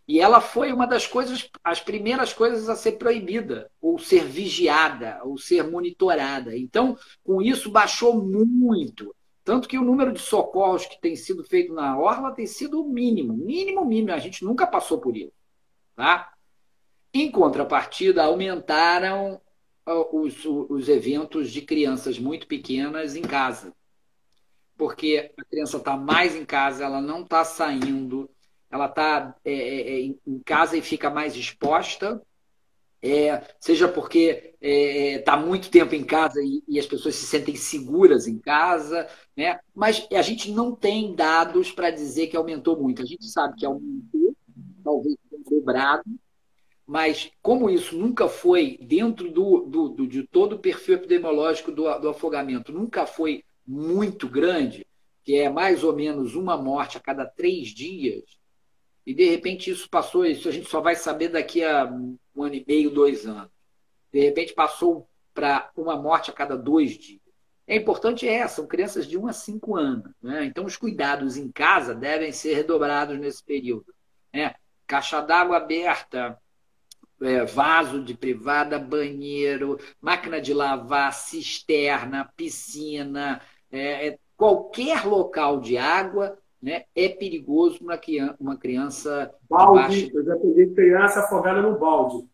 E ela foi uma das coisas, as primeiras coisas a ser proibida, ou ser vigiada, ou ser monitorada. Então, com isso, baixou muito. Tanto que o número de socorros que tem sido feito na orla tem sido mínimo, mínimo, mínimo. A gente nunca passou por isso. Tá? Em contrapartida, aumentaram os eventos de crianças muito pequenas em casa. Porque a criança está mais em casa, ela não está saindo, ela está em casa e fica mais exposta, seja porque está muito tempo em casa e as pessoas se sentem seguras em casa, né? Mas a gente não tem dados para dizer que aumentou muito. A gente sabe que aumentou, talvez tenha dobrado, mas como isso nunca foi dentro de todo o perfil epidemiológico do afogamento, nunca foi muito grande, que é mais ou menos uma morte a cada 3 dias, e de repente isso passou, isso a gente só vai saber daqui a 1 ano e meio, 2 anos. De repente passou para uma morte a cada 2 dias. É importante são crianças de 1 a 5 anos. Né? Então os cuidados em casa devem ser redobrados nesse período. Né? Caixa d'água aberta, vaso de privada, banheiro, máquina de lavar, cisterna, piscina, qualquer local de água, né, é perigoso para uma criança Balde, eu já peguei criança afogada no balde.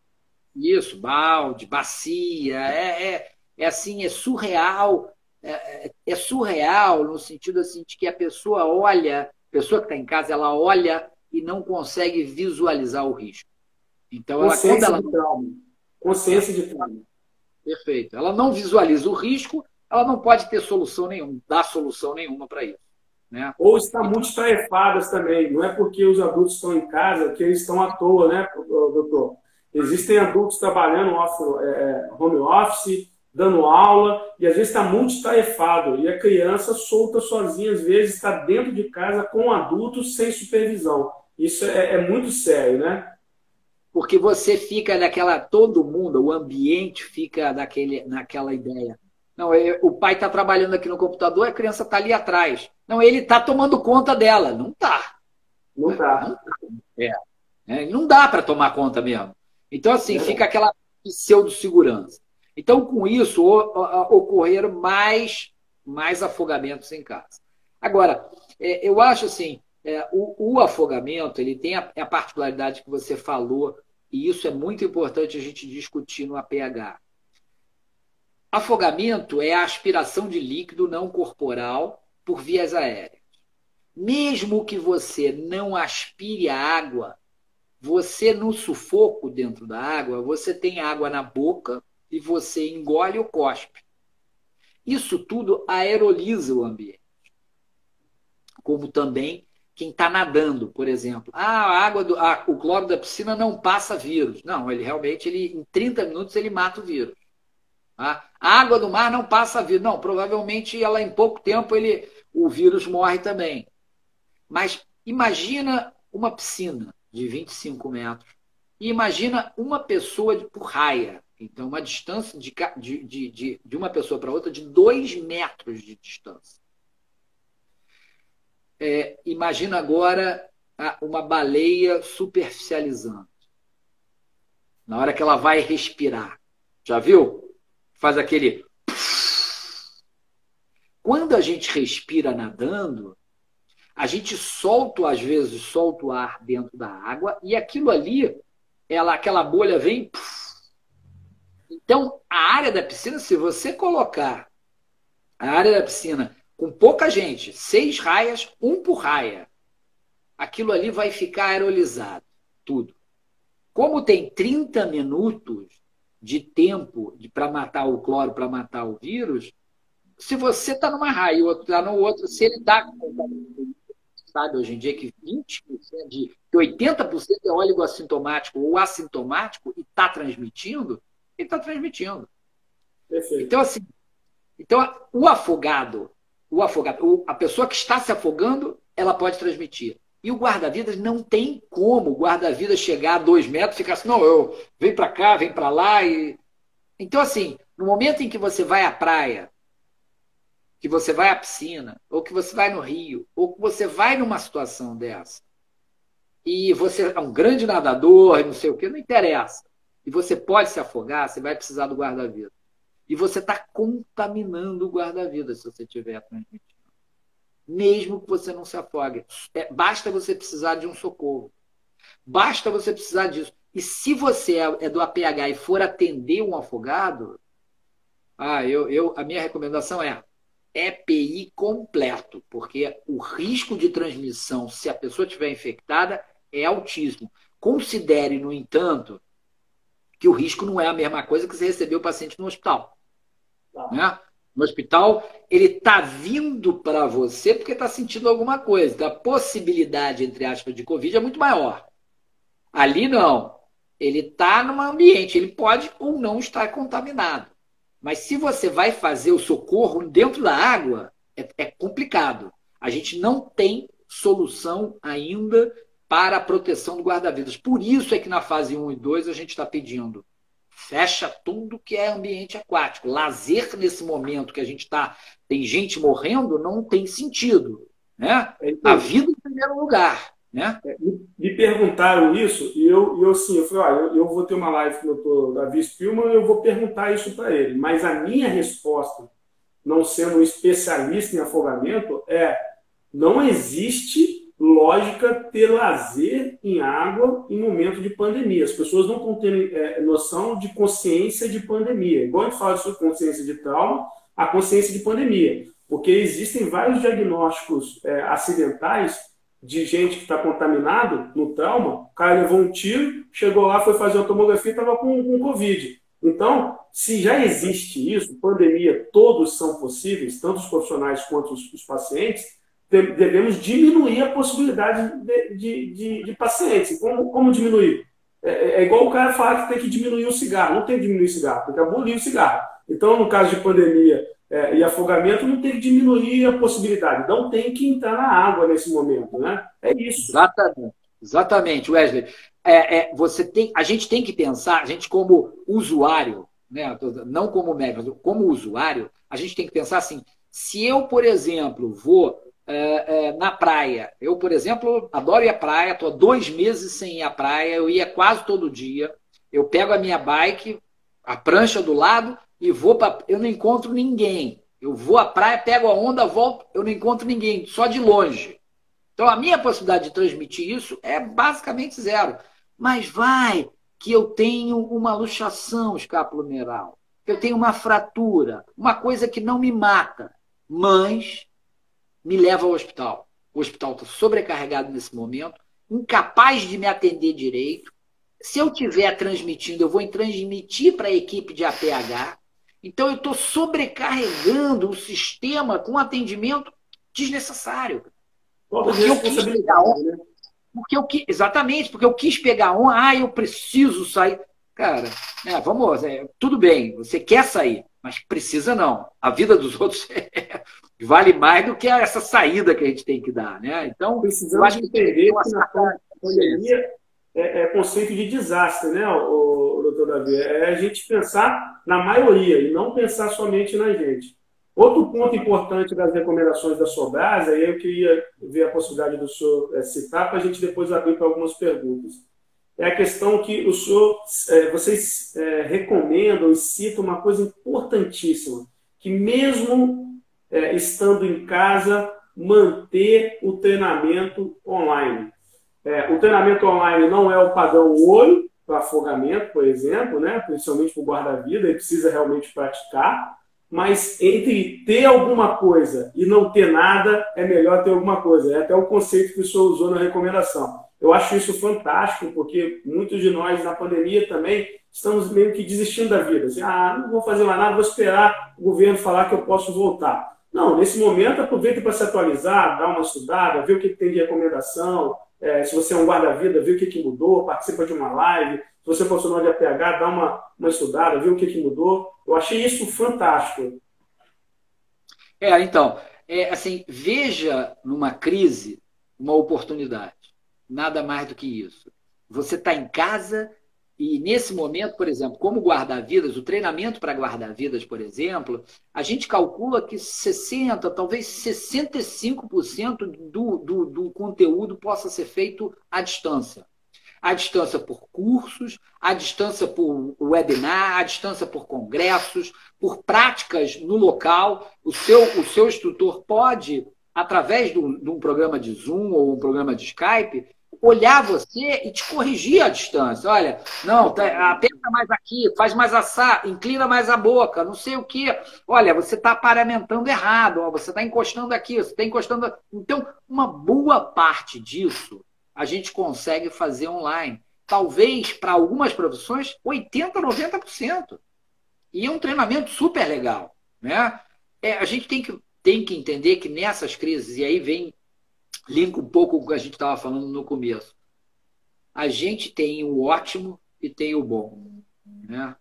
Isso, balde, bacia, é assim, é surreal, é surreal no sentido assim de que a pessoa olha, a pessoa que está em casa, ela olha e não consegue visualizar o risco. Então, quando Consciência ela de trauma. Consciência de trauma. perfeito, ela não visualiza o risco, ela não pode ter solução nenhuma, dar solução nenhuma para isso, né? Ou está Então, muito tarefadas também. Não é porque os adultos estão em casa que eles estão à toa, né, doutor? Existem adultos trabalhando home office, dando aula, e às vezes está multitarefado. E a criança solta sozinha, às vezes está dentro de casa com adultos sem supervisão. Isso é muito sério, né? porque você fica naquela, todo mundo, o ambiente fica naquela ideia. Não, o pai está trabalhando aqui no computador, a criança está ali atrás. Não, ele está tomando conta dela. Não está. Não Não, está. não dá para tomar conta mesmo. Então, assim, fica aquela pseudo-segurança. Então, com isso, ocorreram mais afogamentos em casa. Agora, eu acho assim, o afogamento ele tem a particularidade que você falou, e isso é muito importante a gente discutir no APH. Afogamento é a aspiração de líquido não corporal por vias aéreas. Mesmo que você não aspire a água, você no sufoco dentro da água, você tem água na boca e você engole ou cospe. Isso tudo aeroliza o ambiente. Como também quem está nadando, por exemplo. A água o cloro da piscina não passa vírus. Não, ele realmente, em 30 minutos, ele mata o vírus. A água do mar não passa vírus. Não, provavelmente ela em pouco tempo o vírus morre também. Mas imagina uma piscina de 25 metros e imagina uma pessoa por raia. Então, uma distância de uma pessoa para outra de 2 metros de distância. Imagina agora uma baleia superficializando. Na hora que ela vai respirar. Já viu? Faz aquele... Quando a gente respira nadando, a gente às vezes solta o ar dentro da água e aquilo ali, aquela bolha vem... Então, a área da piscina, se você colocar a área da piscina com pouca gente, 6 raias, 1 por raia, aquilo ali vai ficar aerolizado, tudo. Como tem 30 minutos de tempo para matar o cloro, para matar o vírus, se você está numa raia e o outro está no outro, se ele está sabe hoje em dia que 20%, que 80% é óleo assintomático ou assintomático e está transmitindo, ele está transmitindo. Perfeito. Então, assim, o afogado, a pessoa que está se afogando, ela pode transmitir. E o guarda-vidas não tem como o guarda-vidas chegar a 2 metros e ficar assim, não, vem para cá, vem para lá. Então, assim, no momento em que você vai à praia, que você vai à piscina, ou que você vai no rio, ou que você vai numa situação dessa, e você é um grande nadador, não sei o que, não interessa, e você pode se afogar, você vai precisar do guarda-vidas. E você está contaminando o guarda-vidas se você estiver transmitindo. Mesmo que você não se afogue. Basta você precisar de um socorro. Basta você precisar disso. E se você é do APH e for atender um afogado, a minha recomendação é EPI completo, porque o risco de transmissão, se a pessoa estiver infectada, é altíssimo. Considere, no entanto, que o risco não é a mesma coisa que você receber o paciente no hospital. Né? No hospital, ele está vindo para você porque está sentindo alguma coisa. Então, a possibilidade, entre aspas, de Covid é muito maior. Ali, não. Ele está num ambiente, ele pode ou não estar contaminado. Mas se você vai fazer o socorro dentro da água, é complicado. A gente não tem solução ainda para a proteção do guarda-vidas. Por isso é que na fase 1 e 2 a gente está pedindo fecha tudo que é ambiente aquático. Lazer nesse momento que a gente tem gente morrendo, não tem sentido. Né? A vida em primeiro lugar. Né? Me perguntaram isso e eu falei, eu vou ter uma live com o doutor Davi Spillman e eu vou perguntar isso para ele. Mas a minha resposta não sendo um especialista em afogamento, não existe lógica ter lazer em água em momento de pandemia. As pessoas não estão tendo noção de consciência de pandemia. Igual a gente fala sobre consciência de trauma, a consciência de pandemia. Porque existem vários diagnósticos acidentais de gente que está contaminado no trauma. O cara levou um tiro, chegou lá, foi fazer a tomografia e estava com Covid. Então, se já existe isso, pandemia, todos são possíveis, tanto os profissionais quanto os pacientes, devemos diminuir a possibilidade de pacientes. Como diminuir? É igual o cara falar que tem que diminuir o cigarro. Não tem que diminuir o cigarro, tem que abolir o cigarro. Então, no caso de pandemia e afogamento, não tem que diminuir a possibilidade. Não tem que entrar na água nesse momento, né? É isso. Exatamente, Wesley. A gente tem que pensar, a gente como usuário, né, não como médico, mas como usuário, a gente tem que pensar assim, se eu, por exemplo, vou na praia, eu, por exemplo, adoro ir à praia, estou 2 meses sem ir à praia, eu ia quase todo dia, eu pego a minha bike, a prancha do lado, e eu não encontro ninguém. Eu vou à praia, pego a onda, volto, eu não encontro ninguém, só de longe. Então, a minha possibilidade de transmitir isso é basicamente zero. Mas vai que eu tenho uma luxação escapulohumeral, que eu tenho uma fratura, uma coisa que não me mata, mas me leva ao hospital. O hospital está sobrecarregado nesse momento, incapaz de me atender direito. Se eu estiver transmitindo, eu vou transmitir para a equipe de APH. Então, eu estou sobrecarregando o sistema com atendimento desnecessário. Porque eu quis pegar onda. Exatamente, porque eu quis pegar onda. Eu preciso sair. Cara, vamos, tudo bem, você quer sair, mas precisa não. A vida dos outros vale mais do que essa saída que a gente tem que dar, né? Então, eu acho que entender que na pandemia conceito de desastre, né, o doutor Davi? É a gente pensar na maioria e não pensar somente na gente. Outro ponto importante das recomendações da Sobrasa, aí eu queria ver a possibilidade do senhor citar para a gente depois abrir para algumas perguntas. É a questão que vocês recomendam e citam uma coisa importantíssima, que mesmo estando em casa, manter o treinamento online. O treinamento online não é o padrão ouro para afogamento, por exemplo, né? Principalmente para o guarda-vida, ele precisa realmente praticar, mas entre ter alguma coisa e não ter nada, é melhor ter alguma coisa. É até o conceito que o senhor usou na recomendação. Eu acho isso fantástico, porque muitos de nós, na pandemia também, estamos meio que desistindo da vida. Assim, não vou fazer mais nada, vou esperar o governo falar que eu posso voltar. Não, nesse momento, aproveita para se atualizar, dar uma estudada, ver o que tem de recomendação. Se você é um guarda-vida, ver o que mudou, participa de uma live. Se você é profissional de APH, dá uma estudada, ver o que mudou. Eu achei isso fantástico. Então, assim, veja numa crise uma oportunidade. Nada mais do que isso. Você está em casa e, nesse momento, por exemplo, como guarda-vidas, o treinamento para guarda-vidas, por exemplo, a gente calcula que 60%, talvez 65% do conteúdo possa ser feito à distância. À distância por cursos, à distância por webinar, à distância por congressos, por práticas no local. O seu instrutor pode, através de um programa de Zoom ou um programa de Skype, olhar você e te corrigir à distância. Olha, não, aperta mais aqui, faz mais assar, inclina mais a boca, não sei o quê. Olha, você está paramentando errado, você está encostando aqui, você está encostando... Então, uma boa parte disso a gente consegue fazer online. Talvez, para algumas profissões, 80%, 90%. E é um treinamento super legal, né? A gente tem que entender que nessas crises, e aí linka um pouco com o que a gente estava falando no começo. A gente tem o ótimo e tem o bom, né?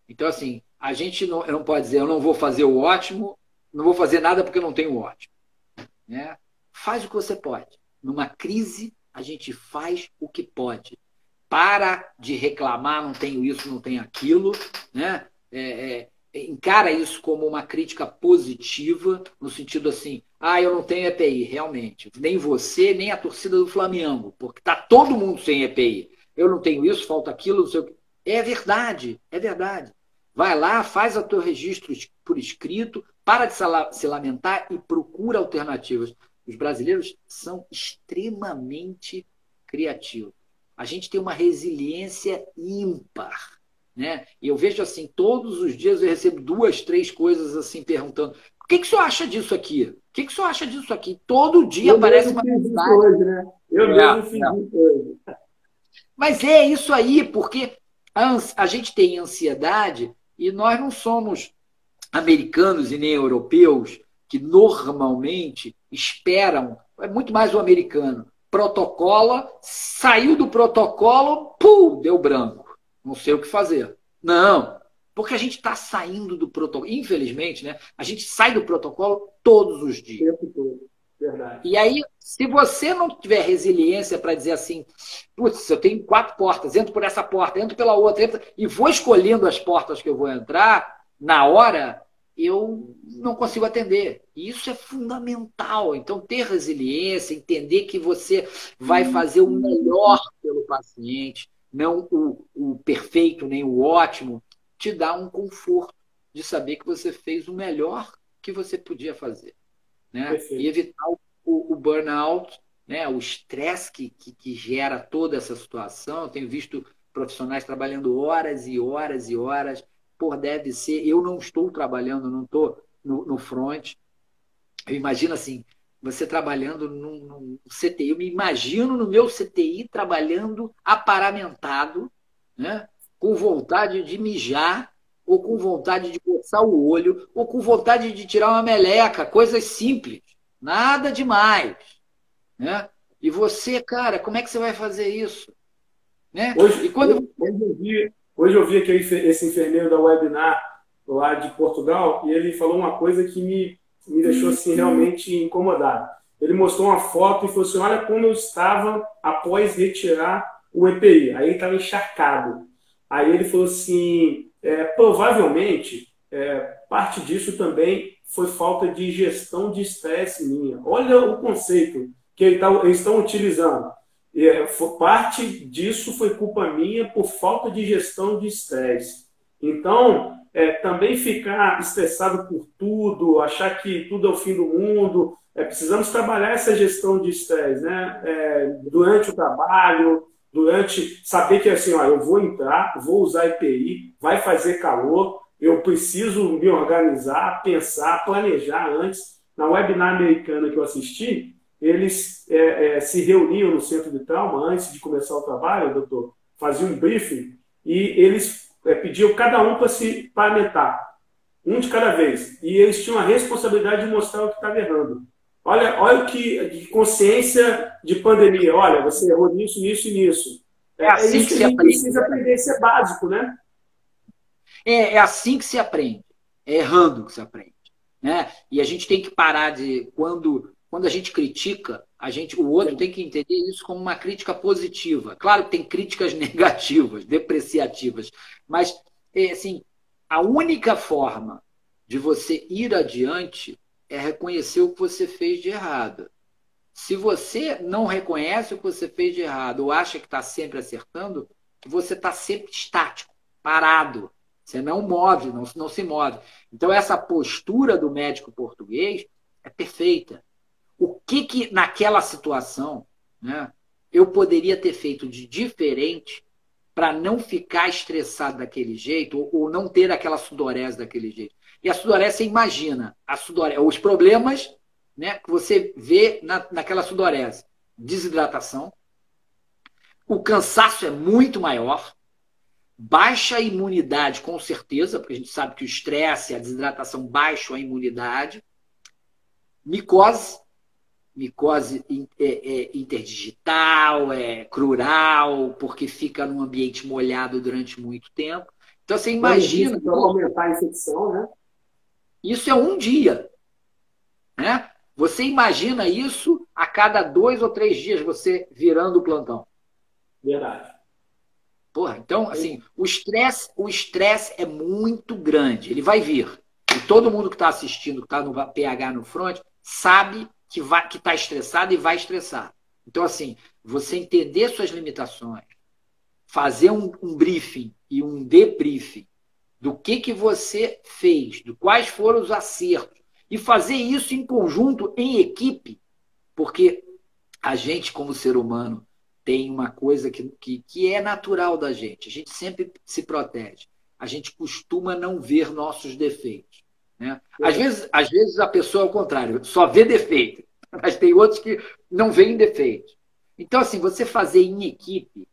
Então, assim, a gente não pode dizer, eu não vou fazer o ótimo, não vou fazer nada porque eu não tenho o ótimo, né? Faz o que você pode. Numa crise, a gente faz o que pode. Para de reclamar, não tenho isso, não tenho aquilo, né? Encara isso como uma crítica positiva, no sentido assim, eu não tenho EPI, realmente. Nem você, nem a torcida do Flamengo, porque está todo mundo sem EPI. Eu não tenho isso, falta aquilo, não sei o que. É verdade, é verdade. Vai lá, faz o teu registro por escrito, para de se lamentar e procura alternativas. Os brasileiros são extremamente criativos. A gente tem uma resiliência ímpar, né? E eu vejo assim, todos os dias eu recebo 2, 3 coisas assim perguntando: o que o senhor acha disso aqui? O que o senhor acha disso aqui? Todo dia aparece uma mensagem. Hoje, né? Eu mesmo fiz isso hoje. Mas é isso aí, porque a gente tem ansiedade e nós não somos americanos e nem europeus que normalmente esperam, é muito mais o americano, protocola, saiu do protocolo, pum, deu branco, não sei o que fazer. Não, porque a gente está saindo do protocolo, infelizmente, né? A gente sai do protocolo todos os dias. Verdade. E aí, se você não tiver resiliência para dizer assim, putz, eu tenho 4 portas, entro por essa porta, entro pela outra, e vou escolhendo as portas que eu vou entrar, na hora, eu não consigo atender. E isso é fundamental. Então, ter resiliência, entender que você vai fazer o melhor pelo paciente, não o perfeito, nem o ótimo, te dá um conforto de saber que você fez o melhor que você podia fazer. Né? E evitar o burnout, né? O estresse que gera toda essa situação. Eu tenho visto profissionais trabalhando horas e horas e horas. Por deve ser, eu não estou trabalhando, não estou no front. Eu imagino assim, você trabalhando num CTI, eu me imagino no meu CTI trabalhando aparamentado, né? Com vontade de mijar, ou com vontade de coçar o olho, ou com vontade de tirar uma meleca, coisas simples, nada demais. Né? E você, cara, como é que você vai fazer isso? Né? Hoje eu vi aqui esse enfermeiro da Webinar lá de Portugal e ele falou uma coisa que me deixou assim, realmente incomodado. Ele mostrou uma foto e falou assim, olha como eu estava após retirar o EPI. Aí ele estava encharcado. Aí ele falou assim, provavelmente, parte disso também foi falta de gestão de estresse minha. Olha o conceito que eles estão utilizando. Parte disso foi culpa minha por falta de gestão de estresse. Então, também ficar estressado por tudo, achar que tudo é o fim do mundo, precisamos trabalhar essa gestão de estresse, né? Durante o trabalho, saber que assim, ó, eu vou entrar, vou usar EPI, vai fazer calor, eu preciso me organizar, pensar, planejar antes. Na webinar americana que eu assisti, eles se reuniam no centro de trauma antes de começar o trabalho, doutor, faziam um briefing e eles pediam cada um para se parlamentar, um de cada vez. E eles tinham a responsabilidade de mostrar o que estava errando. Olha que consciência de pandemia. Olha, você errou nisso, nisso e nisso. Assim isso que a gente precisa aprender, isso é básico, né? É assim que se aprende. É errando que se aprende. Né? E a gente tem que parar de... Quando a gente critica, o outro tem que entender isso como uma crítica positiva. Claro que tem críticas negativas, depreciativas, mas assim, a única forma de você ir adiante é reconhecer o que você fez de errado. Se você não reconhece o que você fez de errado ou acha que está sempre acertando, você está sempre estático, parado. Você não move, não se move. Então, essa postura do médico português é perfeita. O que naquela situação, né, eu poderia ter feito de diferente para não ficar estressado daquele jeito ou não ter aquela sudorese daquele jeito? E a sudorese, você imagina, os problemas, né, que você vê naquela sudorese. Desidratação, o cansaço é muito maior, baixa a imunidade, com certeza, porque a gente sabe que o estresse, a desidratação baixam a imunidade, micose interdigital, crural, porque fica num ambiente molhado durante muito tempo. Então, você imagina... Para aumentar a infecção, né? Isso é um dia. Né? Você imagina isso a cada 2 ou 3 dias, você virando o plantão. Verdade. Porra, então, assim, o estresse é muito grande. Ele vai vir. E todo mundo que está assistindo, que está no PH no front, sabe que está estressado e vai estressar. Então, assim, você entender suas limitações, fazer um briefing e um debriefing do que você fez, de quais foram os acertos, e fazer isso em conjunto, em equipe, porque a gente, como ser humano, tem uma coisa que é natural da gente. A gente sempre se protege. A gente costuma não ver nossos defeitos. Né? Às vezes a pessoa é o contrário, só vê defeito, mas tem outros que não veem defeito. Então, assim, você fazer em equipe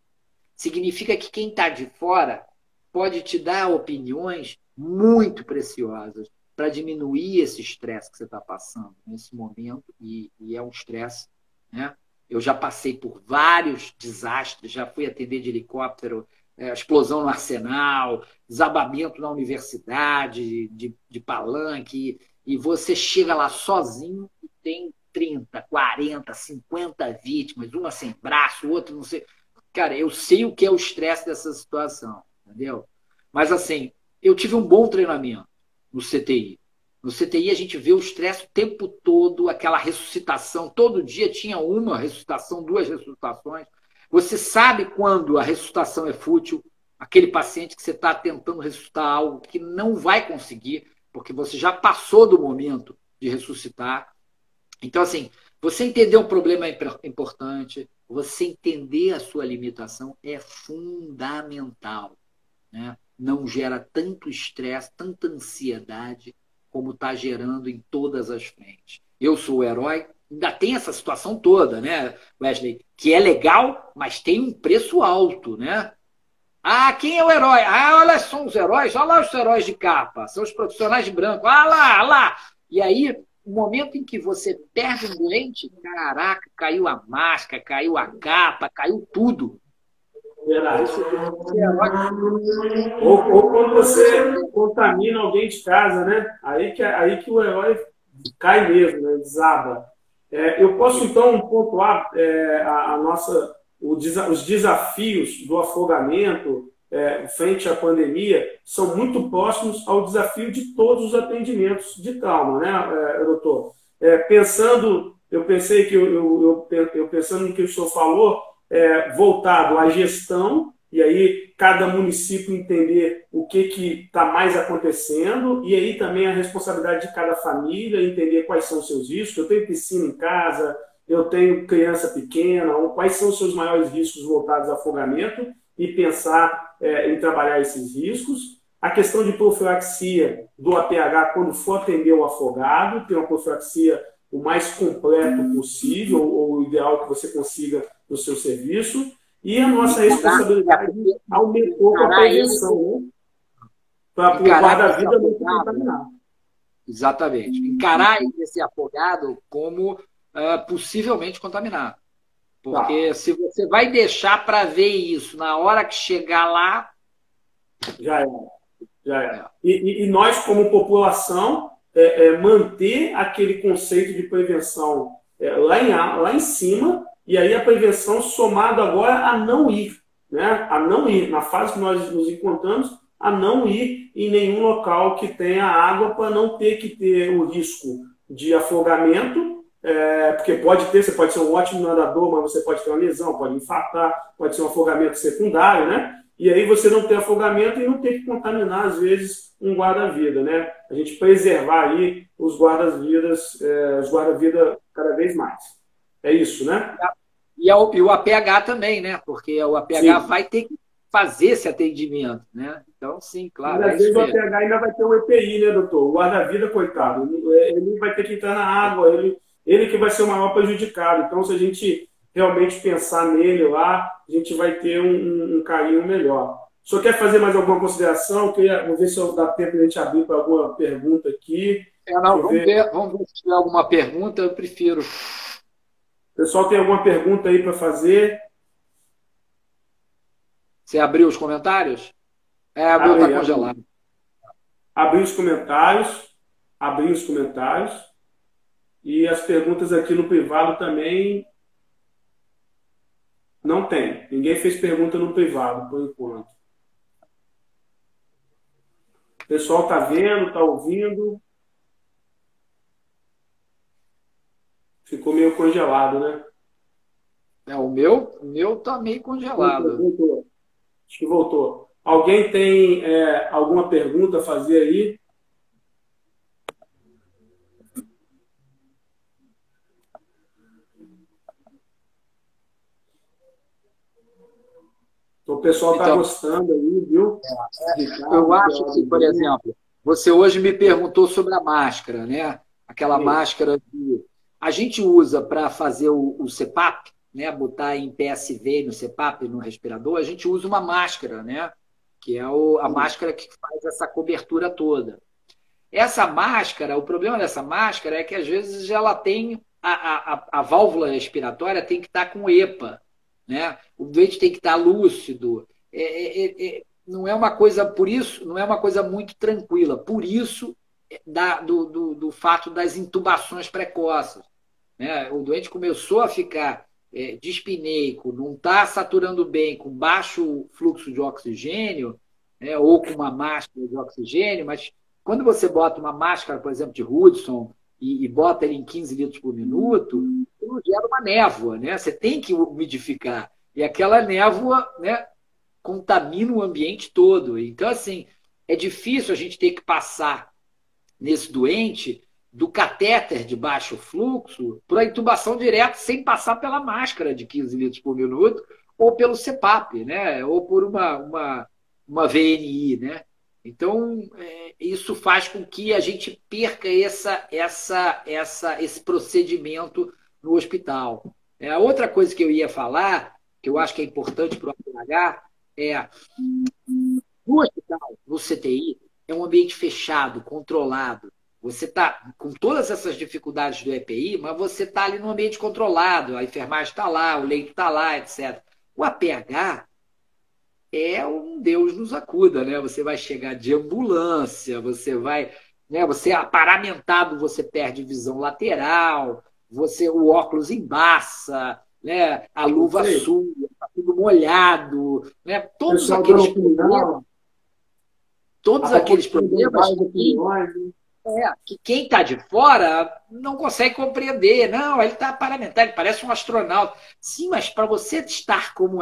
significa que quem está de fora pode te dar opiniões muito preciosas para diminuir esse estresse que você está passando nesse momento, e é um estresse, né? Eu já passei por vários desastres, já fui atender de helicóptero, explosão no arsenal, desabamento na universidade, de palanque, e você chega lá sozinho e tem 30, 40, 50 vítimas, uma sem braço, outra não sei. Cara, eu sei o que é o estresse dessa situação, entendeu? Mas, assim, eu tive um bom treinamento no CTI. No CTI a gente vê o estresse o tempo todo, aquela ressuscitação. Todo dia tinha uma ressuscitação, duas ressuscitações. Você sabe quando a ressuscitação é fútil, aquele paciente que você está tentando ressuscitar algo que não vai conseguir, porque você já passou do momento de ressuscitar. Então, assim, você entender um problema é importante, você entender a sua limitação é fundamental. Né? Não gera tanto estresse, tanta ansiedade, como está gerando em todas as frentes. Eu sou o herói, ainda tem essa situação toda, né, Wesley? Que é legal, mas tem um preço alto, né? Ah, quem é o herói? Ah, olha, são os heróis, olha lá os heróis de capa, são os profissionais de branco, olha lá. E aí, o momento em que você perde um doente, caraca, caiu a máscara, caiu a capa, caiu tudo. Verdade. Ou quando você contamina alguém de casa, né? Aí que o herói cai mesmo, né? Desaba. Eu posso, então, pontuar os desafios do afogamento frente à pandemia são muito próximos ao desafio de todos os atendimentos de trauma, né, doutor? Eu pensei que eu pensando no que o senhor falou, voltado à gestão, e aí cada município entender o que está mais acontecendo, e aí também a responsabilidade de cada família, entender quais são os seus riscos. Eu tenho piscina em casa, eu tenho criança pequena, quais são os seus maiores riscos voltados a afogamento, e pensar em trabalhar esses riscos. A questão de profilaxia do APH quando for atender o afogado, ter uma profilaxia o mais completo possível, ou o ideal que você consiga no seu serviço, e a nossa responsabilidade aumentou com a prevenção, né? Para o guarda-vida não se contaminar. Exatamente. Encarar esse afogado como possivelmente contaminado. Porque se você vai deixar para ver isso na hora que chegar lá... Já é. E nós, como população, manter aquele conceito de prevenção lá em cima, e aí a prevenção somado agora a não ir, né? A não ir, na fase que nós nos encontramos, a não ir em nenhum local que tenha água para não ter que ter o risco de afogamento, porque você pode ser um ótimo nadador, mas você pode ter uma lesão, pode infartar, pode ser um afogamento secundário, né? E aí você não ter afogamento e não ter que contaminar, às vezes, um guarda-vida, né? A gente preservar aí os guarda-vidas cada vez mais. É isso, né? E o APH também, né? Porque o APH vai ter que fazer esse atendimento, né? Então, sim, claro. Mas às vezes o APH ainda vai ter um EPI, né, doutor? O guarda-vida, coitado, ele vai ter que entrar na água, ele que vai ser o maior prejudicado. Então, se a gente realmente pensar nele lá, a gente vai ter um carinho melhor. O senhor quer fazer mais alguma consideração? Vamos ver se dá tempo de a gente abrir para alguma pergunta aqui. Vamos ver se tiver alguma pergunta, eu prefiro. O pessoal tem alguma pergunta aí para fazer? Você abriu os comentários? Abriu, está congelado. Abri os comentários. E as perguntas aqui no privado também não tem. Ninguém fez pergunta no privado, por enquanto. O pessoal está vendo, está ouvindo. Ficou meio congelado, né? O meu está meio congelado. Voltou. Acho que voltou. Alguém tem alguma pergunta a fazer aí? Então, o pessoal está Então, gostando aí, viu? eu acho que, por exemplo, você hoje me perguntou sobre a máscara, né? Aquela Sim. máscara que a gente usa para fazer o CPAP, né? Botar em PSV no CPAP, no respirador, a gente usa uma máscara, né? Que é a máscara que faz essa cobertura toda. Essa máscara, o problema dessa máscara é que às vezes ela tem a válvula respiratória tem que estar com EPA, né? O doente tem que estar lúcido. Não é uma coisa, por isso, não é uma coisa muito tranquila. Por isso, do fato das intubações precoces, né? O doente começou a ficar dispneico, não está saturando bem, com baixo fluxo de oxigênio, né? Ou com uma máscara de oxigênio, mas quando você bota uma máscara, por exemplo, de Hudson, e bota ele em 15 litros por minuto, ele gera uma névoa, né? Você tem que umidificar. E aquela névoa, né, contamina o ambiente todo. Então, assim, é difícil a gente ter que passar nesse doente do catéter de baixo fluxo para a intubação direta sem passar pela máscara de 15 litros por minuto ou pelo CPAP, né? Ou por uma VNI, né? Então, isso faz com que a gente perca esse procedimento no hospital. A outra coisa que eu ia falar, que eu acho que é importante para o APH, no hospital, no CTI, é um ambiente fechado, controlado. Você está com todas essas dificuldades do EPI, mas você está ali num ambiente controlado, a enfermagem está lá, o leito está lá, etc. O APH é um Deus nos acuda, né? Você vai chegar de ambulância, você vai, né? Você aparamentado, você perde visão lateral, o óculos embaça, né? A luva suja, tá tudo molhado, né? Todos aqueles problemas que quem está de fora não consegue compreender. Não, ele está paramentado, ele parece um astronauta. Sim, mas para você estar como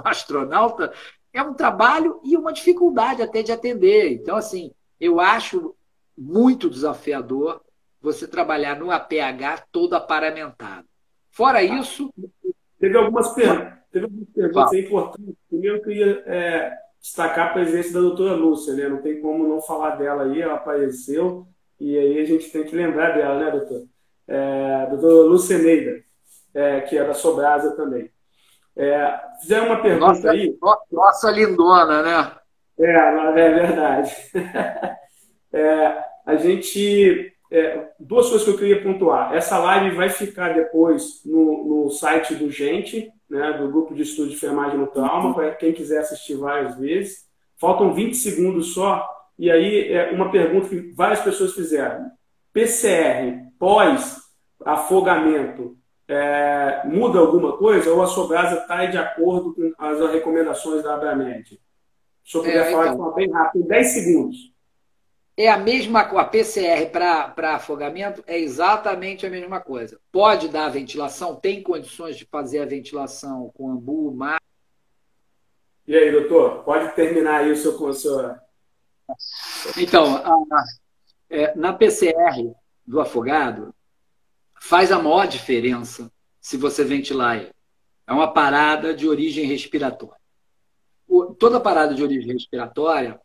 astronauta, é um trabalho e uma dificuldade até de atender. Então, assim, eu acho muito desafiador você trabalhar no APH todo aparamentado. Fora isso... Teve algumas perguntas importantes. Primeiro, eu queria destacar a presença da doutora Lúcia, né? Não tem como não falar dela aí, ela apareceu, e aí a gente tem que lembrar dela, né, doutor? Doutora Lúcia Neida, que é da Sobrasa também. Fizeram uma pergunta aí. Nossa lindona, né? É verdade. A gente. Duas coisas que eu queria pontuar. Essa live vai ficar depois no site do Gente, né, do Grupo de Estudo de Enfermagem no Trauma, para quem quiser assistir várias vezes. Faltam 20 segundos só, e aí uma pergunta que várias pessoas fizeram. PCR pós-afogamento muda alguma coisa ou a Sobrasa está de acordo com as recomendações da Abramed? Se eu puder falar de forma bem rápida, em 10 segundos. É a mesma coisa. A PCR para afogamento é exatamente a mesma coisa. Pode dar ventilação, tem condições de fazer a ventilação com ambu, mar. E aí, doutor, pode terminar aí o seu... Então, na PCR do afogado, faz a maior diferença se você ventilar ele. É uma parada de origem respiratória. Toda parada de origem respiratória,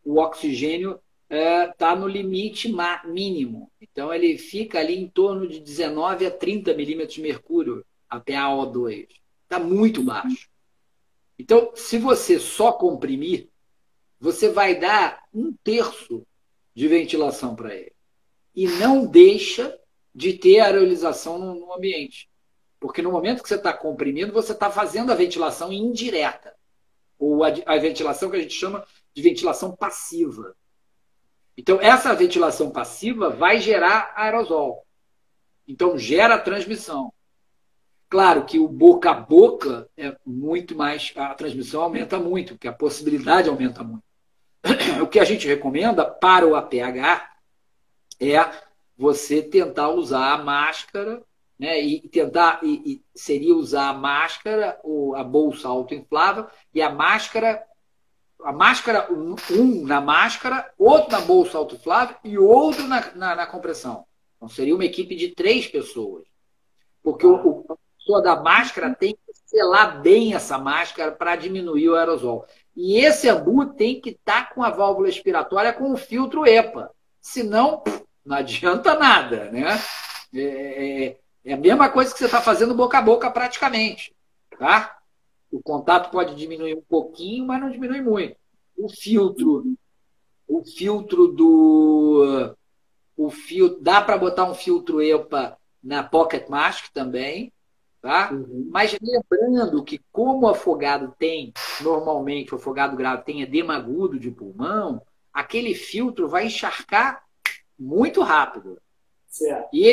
o oxigênio está no limite mínimo. Então, ele fica ali em torno de 19 a 30 milímetros de mercúrio, a PaO2. Está muito baixo. Então, se você só comprimir, você vai dar 1/3 de ventilação para ele. E não deixa de ter aerolização no ambiente. Porque no momento que você está comprimindo, você está fazendo a ventilação indireta. Ou a ventilação que a gente chama de ventilação passiva. Então, essa ventilação passiva vai gerar aerosol. Então, gera transmissão. Claro que o boca a boca é muito mais... A transmissão aumenta muito, porque a possibilidade aumenta muito. O que a gente recomenda para o APH é você tentar usar a máscara, né? Seria usar a máscara, a bolsa autoinflável, e a máscara, um na máscara, outro na bolsa autoinflável e outro na compressão. Então, seria uma equipe de 3 pessoas. Porque a pessoa da máscara tem que selar bem essa máscara para diminuir o aerosol. E esse ambu tem que estar com a válvula expiratória com o filtro EPA. Senão, não adianta nada, né? É a mesma coisa que você está fazendo boca a boca praticamente, tá? O contato pode diminuir um pouquinho, mas não diminui muito. Dá para botar um filtro EPA na Pocket Mask também, tá? Mas lembrando que como o afogado normalmente o afogado grave tem edema agudo de pulmão, aquele filtro vai encharcar muito rápido. Certo. E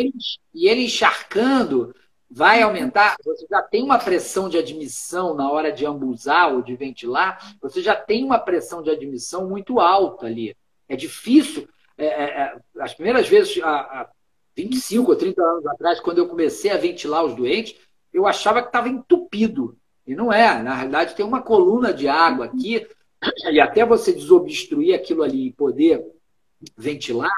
ele encharcando vai aumentar, você já tem uma pressão de admissão na hora de ambusar ou de ventilar, você já tem uma pressão de admissão muito alta ali. É difícil. As primeiras vezes, há 25 ou 30 anos atrás, quando eu comecei a ventilar os doentes, eu achava que estava entupido. E não é. Na realidade, tem uma coluna de água aqui, e até você desobstruir aquilo ali e poder ventilar,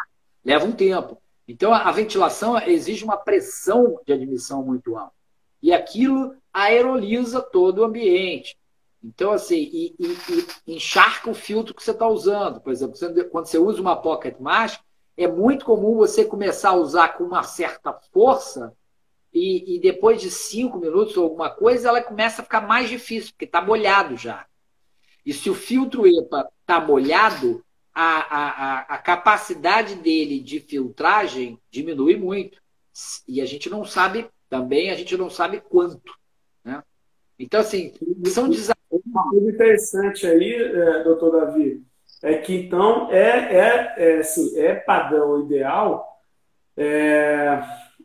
leva um tempo. Então, a ventilação exige uma pressão de admissão muito alta. E aquilo aeroliza todo o ambiente. Então, assim, e encharca o filtro que você está usando. Por exemplo, quando você usa uma Pocket Mask, é muito comum você começar a usar com uma certa força e depois de 5 minutos ou alguma coisa, ela começa a ficar mais difícil, porque está molhado já. E se o filtro EPA está molhado, a capacidade dele de filtragem diminui muito. E a gente não sabe quanto. Né? Então, assim, são desafios. Uma coisa interessante aí, doutor Davi, é que, então, assim, padrão ideal.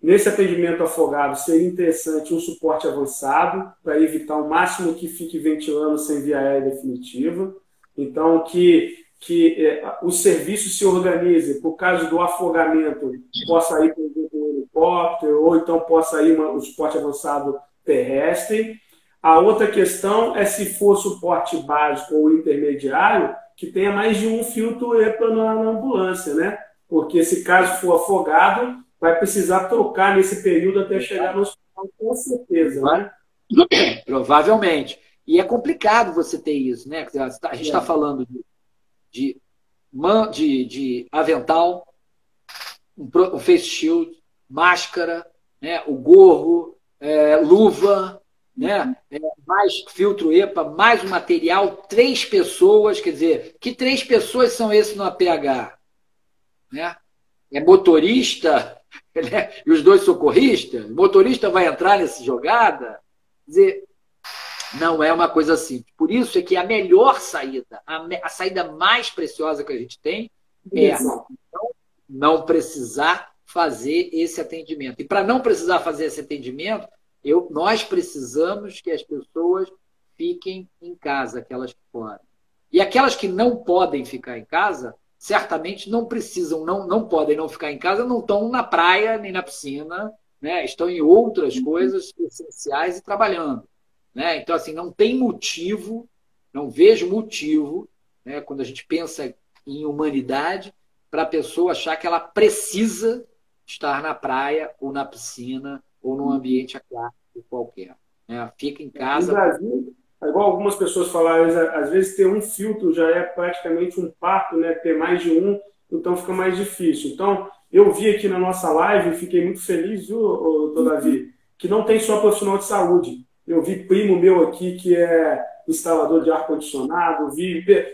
Nesse atendimento afogado, seria interessante um suporte avançado para evitar o máximo que fique ventilando sem via aérea definitiva. Então, que o serviço se organize, por causa do afogamento, possa ir, por exemplo, um helicóptero, ou então possa ir um suporte avançado terrestre. A outra questão é se for suporte básico ou intermediário, que tenha mais de um filtro EPA na ambulância, né? Porque se caso for afogado, vai precisar trocar nesse período até chegar no hospital, com certeza, né? Provavelmente. E é complicado você ter isso, né? A gente está falando de avental, um face shield, máscara, né? O gorro, luva, né? Mais filtro EPA, mais um material, 3 pessoas, quer dizer, que 3 pessoas são esses no APH? Né? É motorista, né? E os 2 socorristas? O motorista vai entrar nessa jogada? Quer dizer, não é uma coisa simples. Por isso é que a melhor saída, a saída mais preciosa que a gente tem é não precisar fazer esse atendimento. E para não precisar fazer esse atendimento, nós precisamos que as pessoas fiquem em casa, aquelas que podem. E aquelas que não podem ficar em casa, certamente não precisam, não podem não ficar em casa, não estão na praia nem na piscina, né? Estão em outras coisas essenciais e trabalhando. Né? Então, assim, não tem motivo, não vejo motivo, né, quando a gente pensa em humanidade, para a pessoa achar que ela precisa estar na praia ou na piscina ou num ambiente aquático qualquer. Né? Fica em casa. No Brasil, igual algumas pessoas falaram, às vezes ter um filtro já é praticamente um parto, né? Ter mais de um, então fica mais difícil. Então, eu vi aqui na nossa live e fiquei muito feliz, viu, doutor Davi, que não tem só profissional de saúde. Eu vi primo meu aqui que é instalador de ar-condicionado.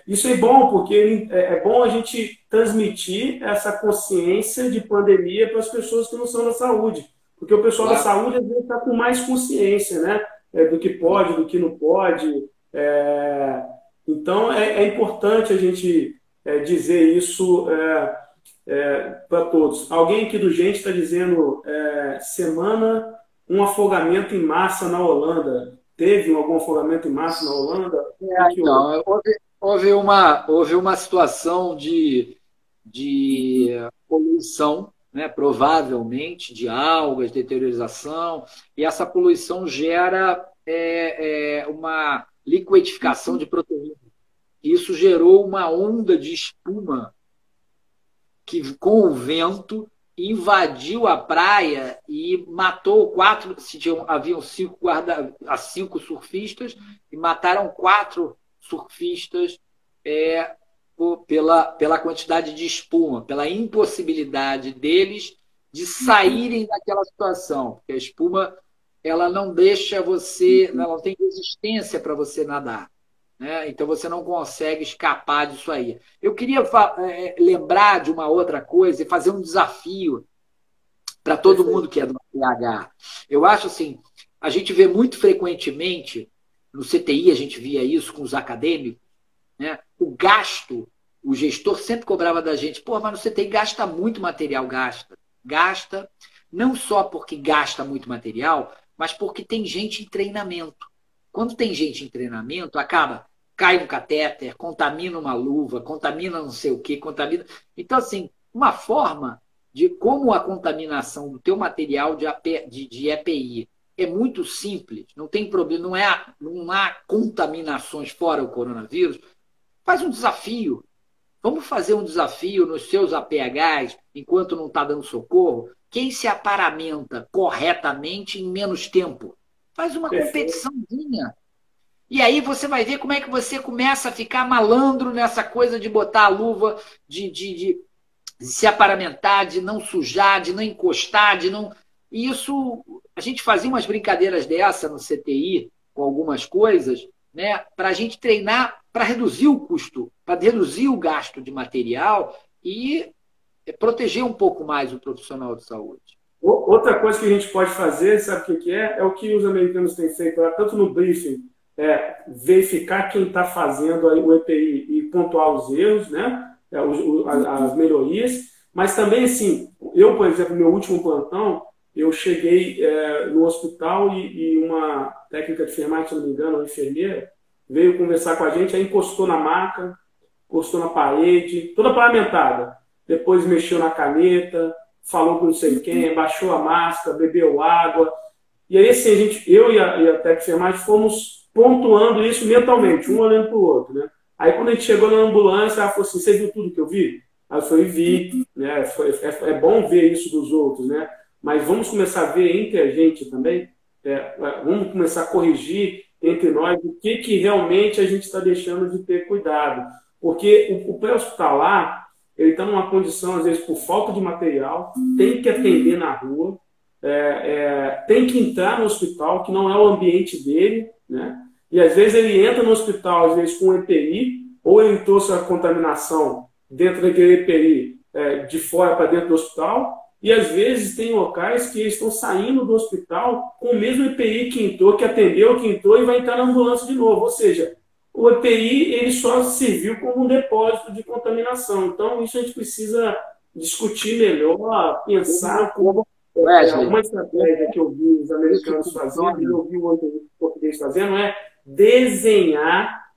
Isso é bom, porque é bom a gente transmitir essa consciência de pandemia para as pessoas que não são da saúde. Porque o pessoal da saúde às vezes está com mais consciência, né? Do que pode, do que não pode. Então, é importante a gente dizer isso para todos. Alguém aqui do Gente está dizendo semana um afogamento em massa na Holanda. Teve algum afogamento em massa na Holanda? Então, houve uma situação de poluição, né, provavelmente, de algas, deteriorização, e essa poluição gera uma liquidificação de proteína. Isso gerou uma onda de espuma que, com o vento, invadiu a praia e matou haviam 5 surfistas e mataram 4 surfistas pela quantidade de espuma, pela impossibilidade deles de saírem daquela situação, porque a espuma ela não deixa você, ela não tem resistência para você nadar, né? Então você não consegue escapar disso aí. Eu queria lembrar de uma outra coisa e fazer um desafio para todo mundo que é do PH. Eu acho assim, a gente vê muito frequentemente, no CTI a gente via isso com os acadêmicos, né? O gasto, o gestor sempre cobrava da gente, pô, mas no CTI gasta muito material, gasta, não só porque gasta muito material, mas porque tem gente em treinamento. Quando tem gente em treinamento, cai um catéter, contamina uma luva, contamina não sei o quê, contamina... Então, assim, uma forma de como a contaminação do teu material de EPI é muito simples, não tem problema, não há contaminações fora o coronavírus, faz um desafio. Vamos fazer um desafio nos seus APHs, enquanto não está dando socorro, quem se aparamenta corretamente em menos tempo. Faz uma competiçãozinha. E aí você vai ver como é que você começa a ficar malandro nessa coisa de botar a luva, de se aparamentar, de não sujar, de não encostar, de não... E isso, a gente fazia umas brincadeiras dessa no CTI, com algumas coisas, né, para a gente treinar para reduzir o custo, para reduzir o gasto de material e proteger um pouco mais o profissional de saúde. Outra coisa que a gente pode fazer, sabe o que é? É o que os americanos têm feito, tanto no briefing, verificar quem está fazendo aí o EPI e pontuar os erros, né? As melhorias, mas também, assim, eu, por exemplo, no meu último plantão, eu cheguei no hospital e uma técnica de enfermagem, se não me engano, uma enfermeira, veio conversar com a gente, aí encostou na maca, encostou na parede, toda paramentada. Depois mexeu na caneta, falou com não sei quem, baixou a máscara, bebeu água. E aí, assim, eu e a técnica de enfermagem fomos pontuando isso mentalmente, um olhando para o outro, né? Aí, quando a gente chegou na ambulância, ela falou assim, você viu tudo que eu vi? Aí eu falei, vi, né? É bom ver isso dos outros, né? Mas vamos começar a ver entre a gente também, vamos começar a corrigir entre nós o que realmente a gente está deixando de ter cuidado. Porque o pré-hospitalar, ele está numa condição, às vezes, por falta de material, tem que atender na rua, tem que entrar no hospital, que não é o ambiente dele, né? E, às vezes, ele entra no hospital, às vezes, com EPI, ou ele trouxe a contaminação dentro daquele EPI de fora para dentro do hospital, e, às vezes, tem locais que estão saindo do hospital com o mesmo EPI que entrou, que atendeu, que entrou e vai entrar na ambulância de novo. Ou seja, o EPI ele só serviu como um depósito de contaminação. Então, isso a gente precisa discutir melhor, pensar como uma estratégia que eu vi os americanos fazendo, e eu vi o português fazendo, é desenhar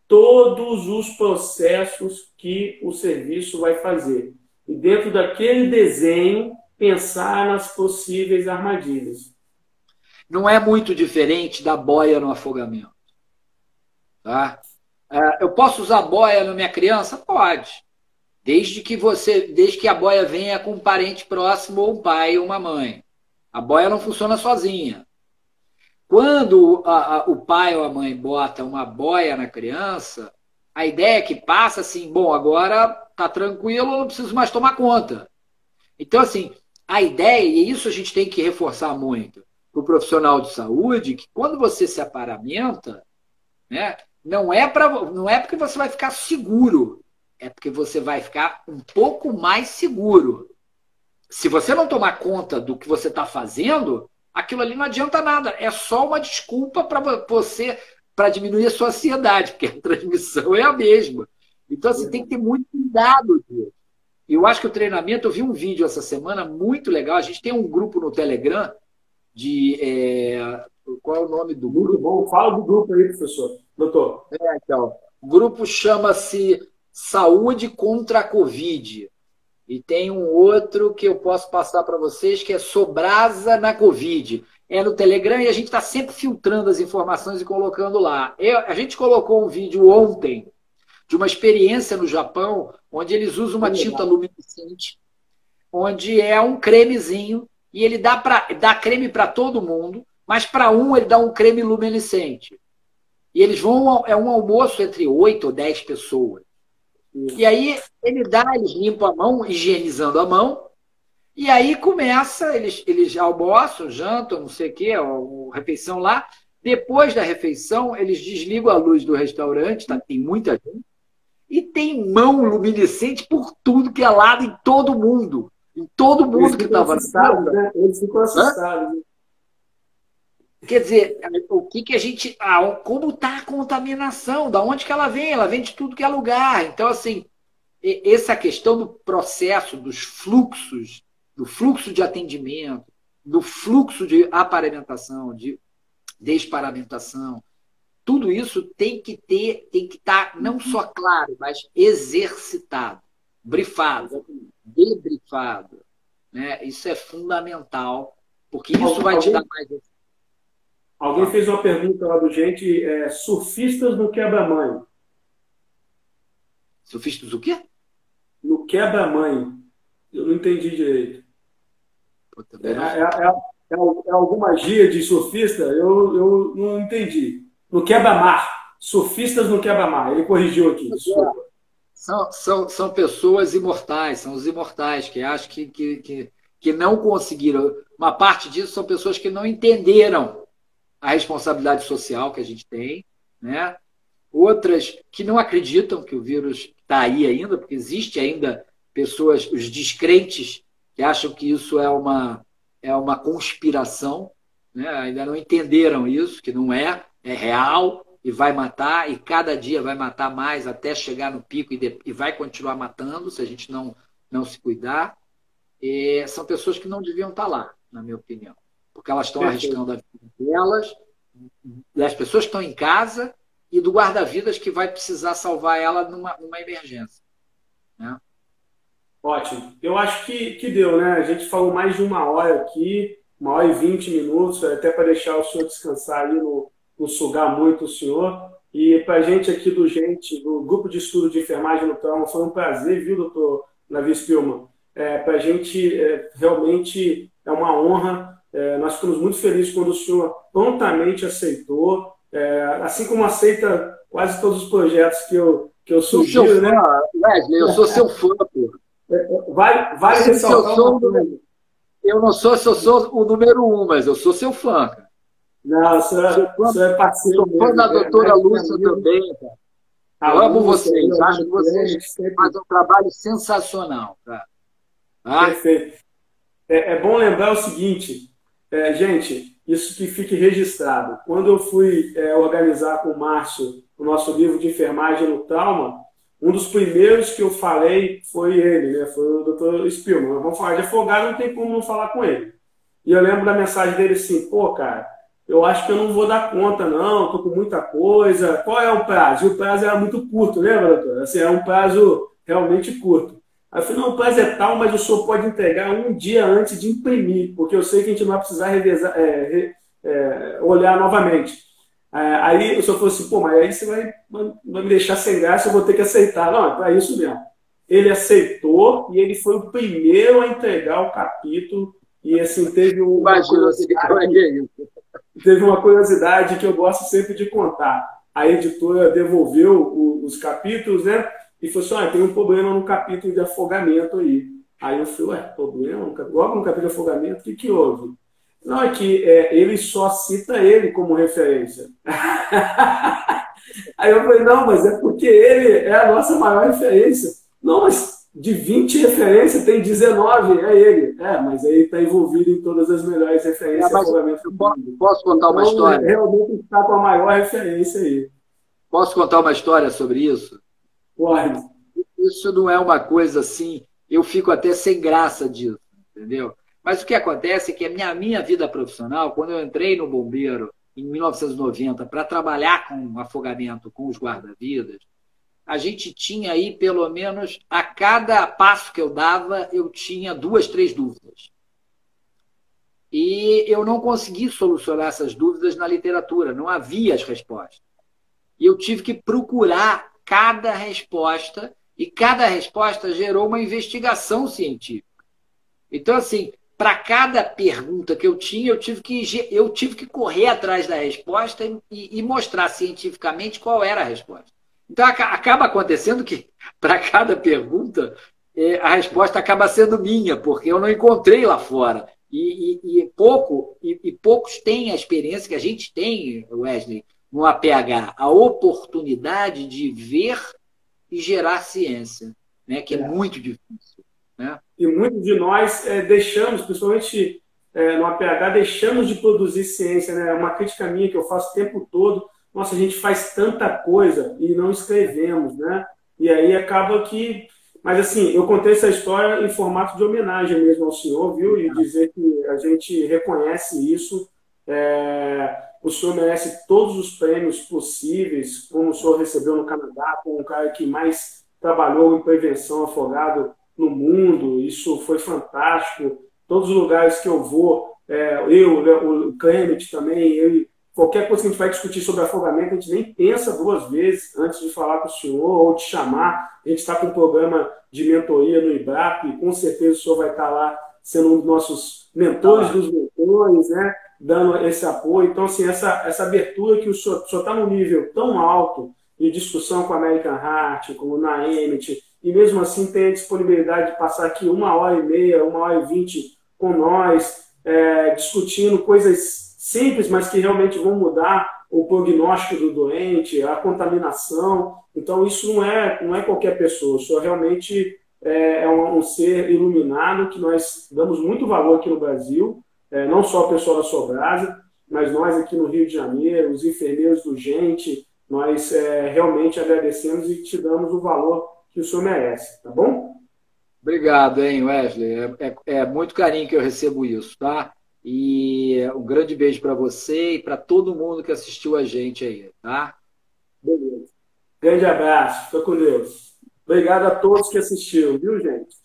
todos os processos que o serviço vai fazer. E dentro daquele desenho, pensar nas possíveis armadilhas. Não é muito diferente da boia no afogamento. Tá? Eu posso usar boia na minha criança? Pode. Desde que a boia venha com um parente próximo, ou um pai ou uma mãe. A boia não funciona sozinha. Quando o pai ou a mãe bota uma boia na criança, a ideia é que passa assim, bom, agora tá tranquilo, não preciso mais tomar conta. Então, assim, a ideia, e isso a gente tem que reforçar muito para o profissional de saúde, que quando você se aparamenta, né, não é porque você vai ficar seguro, é porque você vai ficar um pouco mais seguro. Se você não tomar conta do que você está fazendo, aquilo ali não adianta nada. É só uma desculpa para diminuir a sua ansiedade, porque a transmissão é a mesma. Então, assim, tem que ter muito cuidado disso. E eu acho que o treinamento, eu vi um vídeo essa semana muito legal. A gente tem um grupo no Telegram qual é o nome do grupo? Muito bom. Fala do grupo aí, professor. Doutor. Então, o grupo chama-se Saúde contra a Covid. E tem um outro que eu posso passar para vocês, que é Sobrasa na Covid. É no Telegram e a gente está sempre filtrando as informações e colocando lá. A gente colocou um vídeo ontem de uma experiência no Japão, onde eles usam uma tinta luminescente onde é um cremezinho, e ele dá creme para todo mundo, mas para um ele dá um creme luminescente. E eles vão, é um almoço entre 8 ou 10 pessoas. E aí eles limpam a mão, higienizando a mão, e aí começa, eles almoçam, jantam, não sei o quê, a refeição lá. Depois da refeição, eles desligam a luz do restaurante, tá? Tem muita gente, e tem mão luminescente por tudo que é lado em todo mundo. Em todo mundo que estava na sala. Né? Eles ficam assustados. Né? Quer dizer, o que a gente. Como está a contaminação? Da onde que ela vem? Ela vem de tudo que é lugar. Então, assim, essa questão do processo, dos fluxos, do fluxo de atendimento, do fluxo de aparamentação, de desparamentação, tudo isso tem que estar não só claro, mas exercitado, brifado, debrifado. Né? Isso é fundamental, porque isso vai te dar mais. Alguém fez uma pergunta lá do gente, surfistas no quebra-mãe. Surfistas o quê? No quebra-mãe. Eu não entendi direito. É alguma gíria de surfista? Eu não entendi. No quebra-mar. Surfistas no quebra-mar. Ele corrigiu aqui, desculpa. São pessoas imortais, são os imortais, que acham que não conseguiram. Uma parte disso são pessoas que não entenderam a responsabilidade social que a gente tem, né? Outras que não acreditam que o vírus está aí ainda, porque existe ainda pessoas, os descrentes, que acham que isso é uma conspiração, né? Ainda não entenderam isso, que não é real e vai matar, e cada dia vai matar mais até chegar no pico e vai continuar matando se a gente não se cuidar. E são pessoas que não deviam estar lá, na minha opinião, porque elas estão arriscando a vida delas, das pessoas que estão em casa e do guarda-vidas que vai precisar salvar ela numa emergência. Né? Ótimo. Eu acho que deu, né? A gente falou mais de 1 hora aqui, 1 hora e 20 minutos, até para deixar o senhor descansar aí, não sugar muito o senhor. E para a gente aqui do Grupo de Estudo de Enfermagem no Trauma, foi um prazer, viu, doutor Navi Spillmann? Para a gente, realmente, é uma honra. Nós ficamos muito felizes quando o senhor prontamente aceitou, assim como aceita quase todos os projetos que eu sugiro, né? Wesley, eu sou seu fã, pô. Vale ressaltar eu não sou, se eu sou o número 1, mas eu sou seu fã. Cara. Não, o senhor é parceiro. Sou fã da doutora Lúcia também, cara. Eu amo vocês, acho que vocês fazem um trabalho sensacional. Cara. Ah? Perfeito. É bom lembrar o seguinte, gente, isso que fique registrado. Quando eu fui organizar com o Márcio o nosso livro de enfermagem no trauma, um dos primeiros que eu falei foi ele, né? Foi o Dr. Spillmann. Vamos falar de afogado, não tem como não falar com ele. E eu lembro da mensagem dele assim, pô, cara, eu acho que eu não vou dar conta, não, estou com muita coisa. Qual é o prazo? E o prazo era muito curto, lembra, doutor? Assim, era um prazo realmente curto. Aí eu falei, não, o prazo é tal, mas o senhor pode entregar um dia antes de imprimir, porque eu sei que a gente não vai precisar revezar, olhar novamente. Aí o senhor falou assim, pô, mas aí você vai me deixar sem graça, eu vou ter que aceitar. Não, é isso mesmo. Ele aceitou e ele foi o primeiro a entregar o capítulo e assim, teve uma curiosidade que eu gosto sempre de contar. A editora devolveu os capítulos, né? E falou assim, tem um problema no capítulo de afogamento aí. Aí eu falei, problema? Logo no capítulo de afogamento, o que houve? Não, é que ele só cita ele como referência. Aí eu falei, não, mas é porque ele é a nossa maior referência. Não, mas de 20 referências tem 19, é ele. Mas aí está envolvido em todas as melhores referências. Posso contar uma história? Realmente está com a maior referência aí. Posso contar uma história sobre isso? Pode. Isso não é uma coisa assim, eu fico até sem graça disso, entendeu? Mas o que acontece é que a minha vida profissional, quando eu entrei no bombeiro em 1990 para trabalhar com afogamento com os guarda-vidas, a gente tinha aí pelo menos a cada passo que eu dava, eu tinha 2, 3 dúvidas. E eu não consegui solucionar essas dúvidas na literatura, não havia as respostas. E eu tive que procurar cada resposta, e cada resposta gerou uma investigação científica. Então, assim, para cada pergunta que eu tinha, eu tive que correr atrás da resposta e mostrar cientificamente qual era a resposta. Então, acaba acontecendo que, para cada pergunta, a resposta acaba sendo minha, porque eu não encontrei lá fora. Poucos têm a experiência que a gente tem, Wesley, no APH, a oportunidade de ver e gerar ciência, né? Que é muito difícil. Né? E muitos de nós deixamos, principalmente no APH, deixamos de produzir ciência. Né? É uma crítica minha que eu faço o tempo todo. Nossa, a gente faz tanta coisa e não escrevemos, né? E aí acaba que... Mas, assim, eu contei essa história em formato de homenagem mesmo ao senhor, viu? E dizer que a gente reconhece isso. O senhor merece todos os prêmios possíveis, como o senhor recebeu no Canadá, como o cara que mais trabalhou em prevenção afogado no mundo. Isso foi fantástico. Todos os lugares que eu vou, o Clement também, qualquer coisa que a gente vai discutir sobre afogamento, a gente nem pensa duas vezes antes de falar com o senhor ou de chamar. A gente está com um programa de mentoria no IBRAP, e com certeza o senhor vai estar lá sendo um dos nossos mentores dos mentores, né? Dando esse apoio. Então, assim, essa abertura que o senhor está num nível tão alto de discussão com a American Heart, com o NAEMET, e mesmo assim tem a disponibilidade de passar aqui 1h30, 1h20 com nós, discutindo coisas simples, mas que realmente vão mudar o prognóstico do doente, a contaminação. Então, isso não é qualquer pessoa. O senhor realmente é um ser iluminado, que nós damos muito valor aqui no Brasil, não só o pessoal da Sobrasa, mas nós aqui no Rio de Janeiro, os enfermeiros do Gente, nós realmente agradecemos e te damos o valor que o senhor merece, tá bom? Obrigado, hein, Wesley. É muito carinho que eu recebo isso, tá? E um grande beijo para você e para todo mundo que assistiu a gente aí, tá? Beleza. Grande abraço. Fica com Deus. Obrigado a todos que assistiram, viu, gente?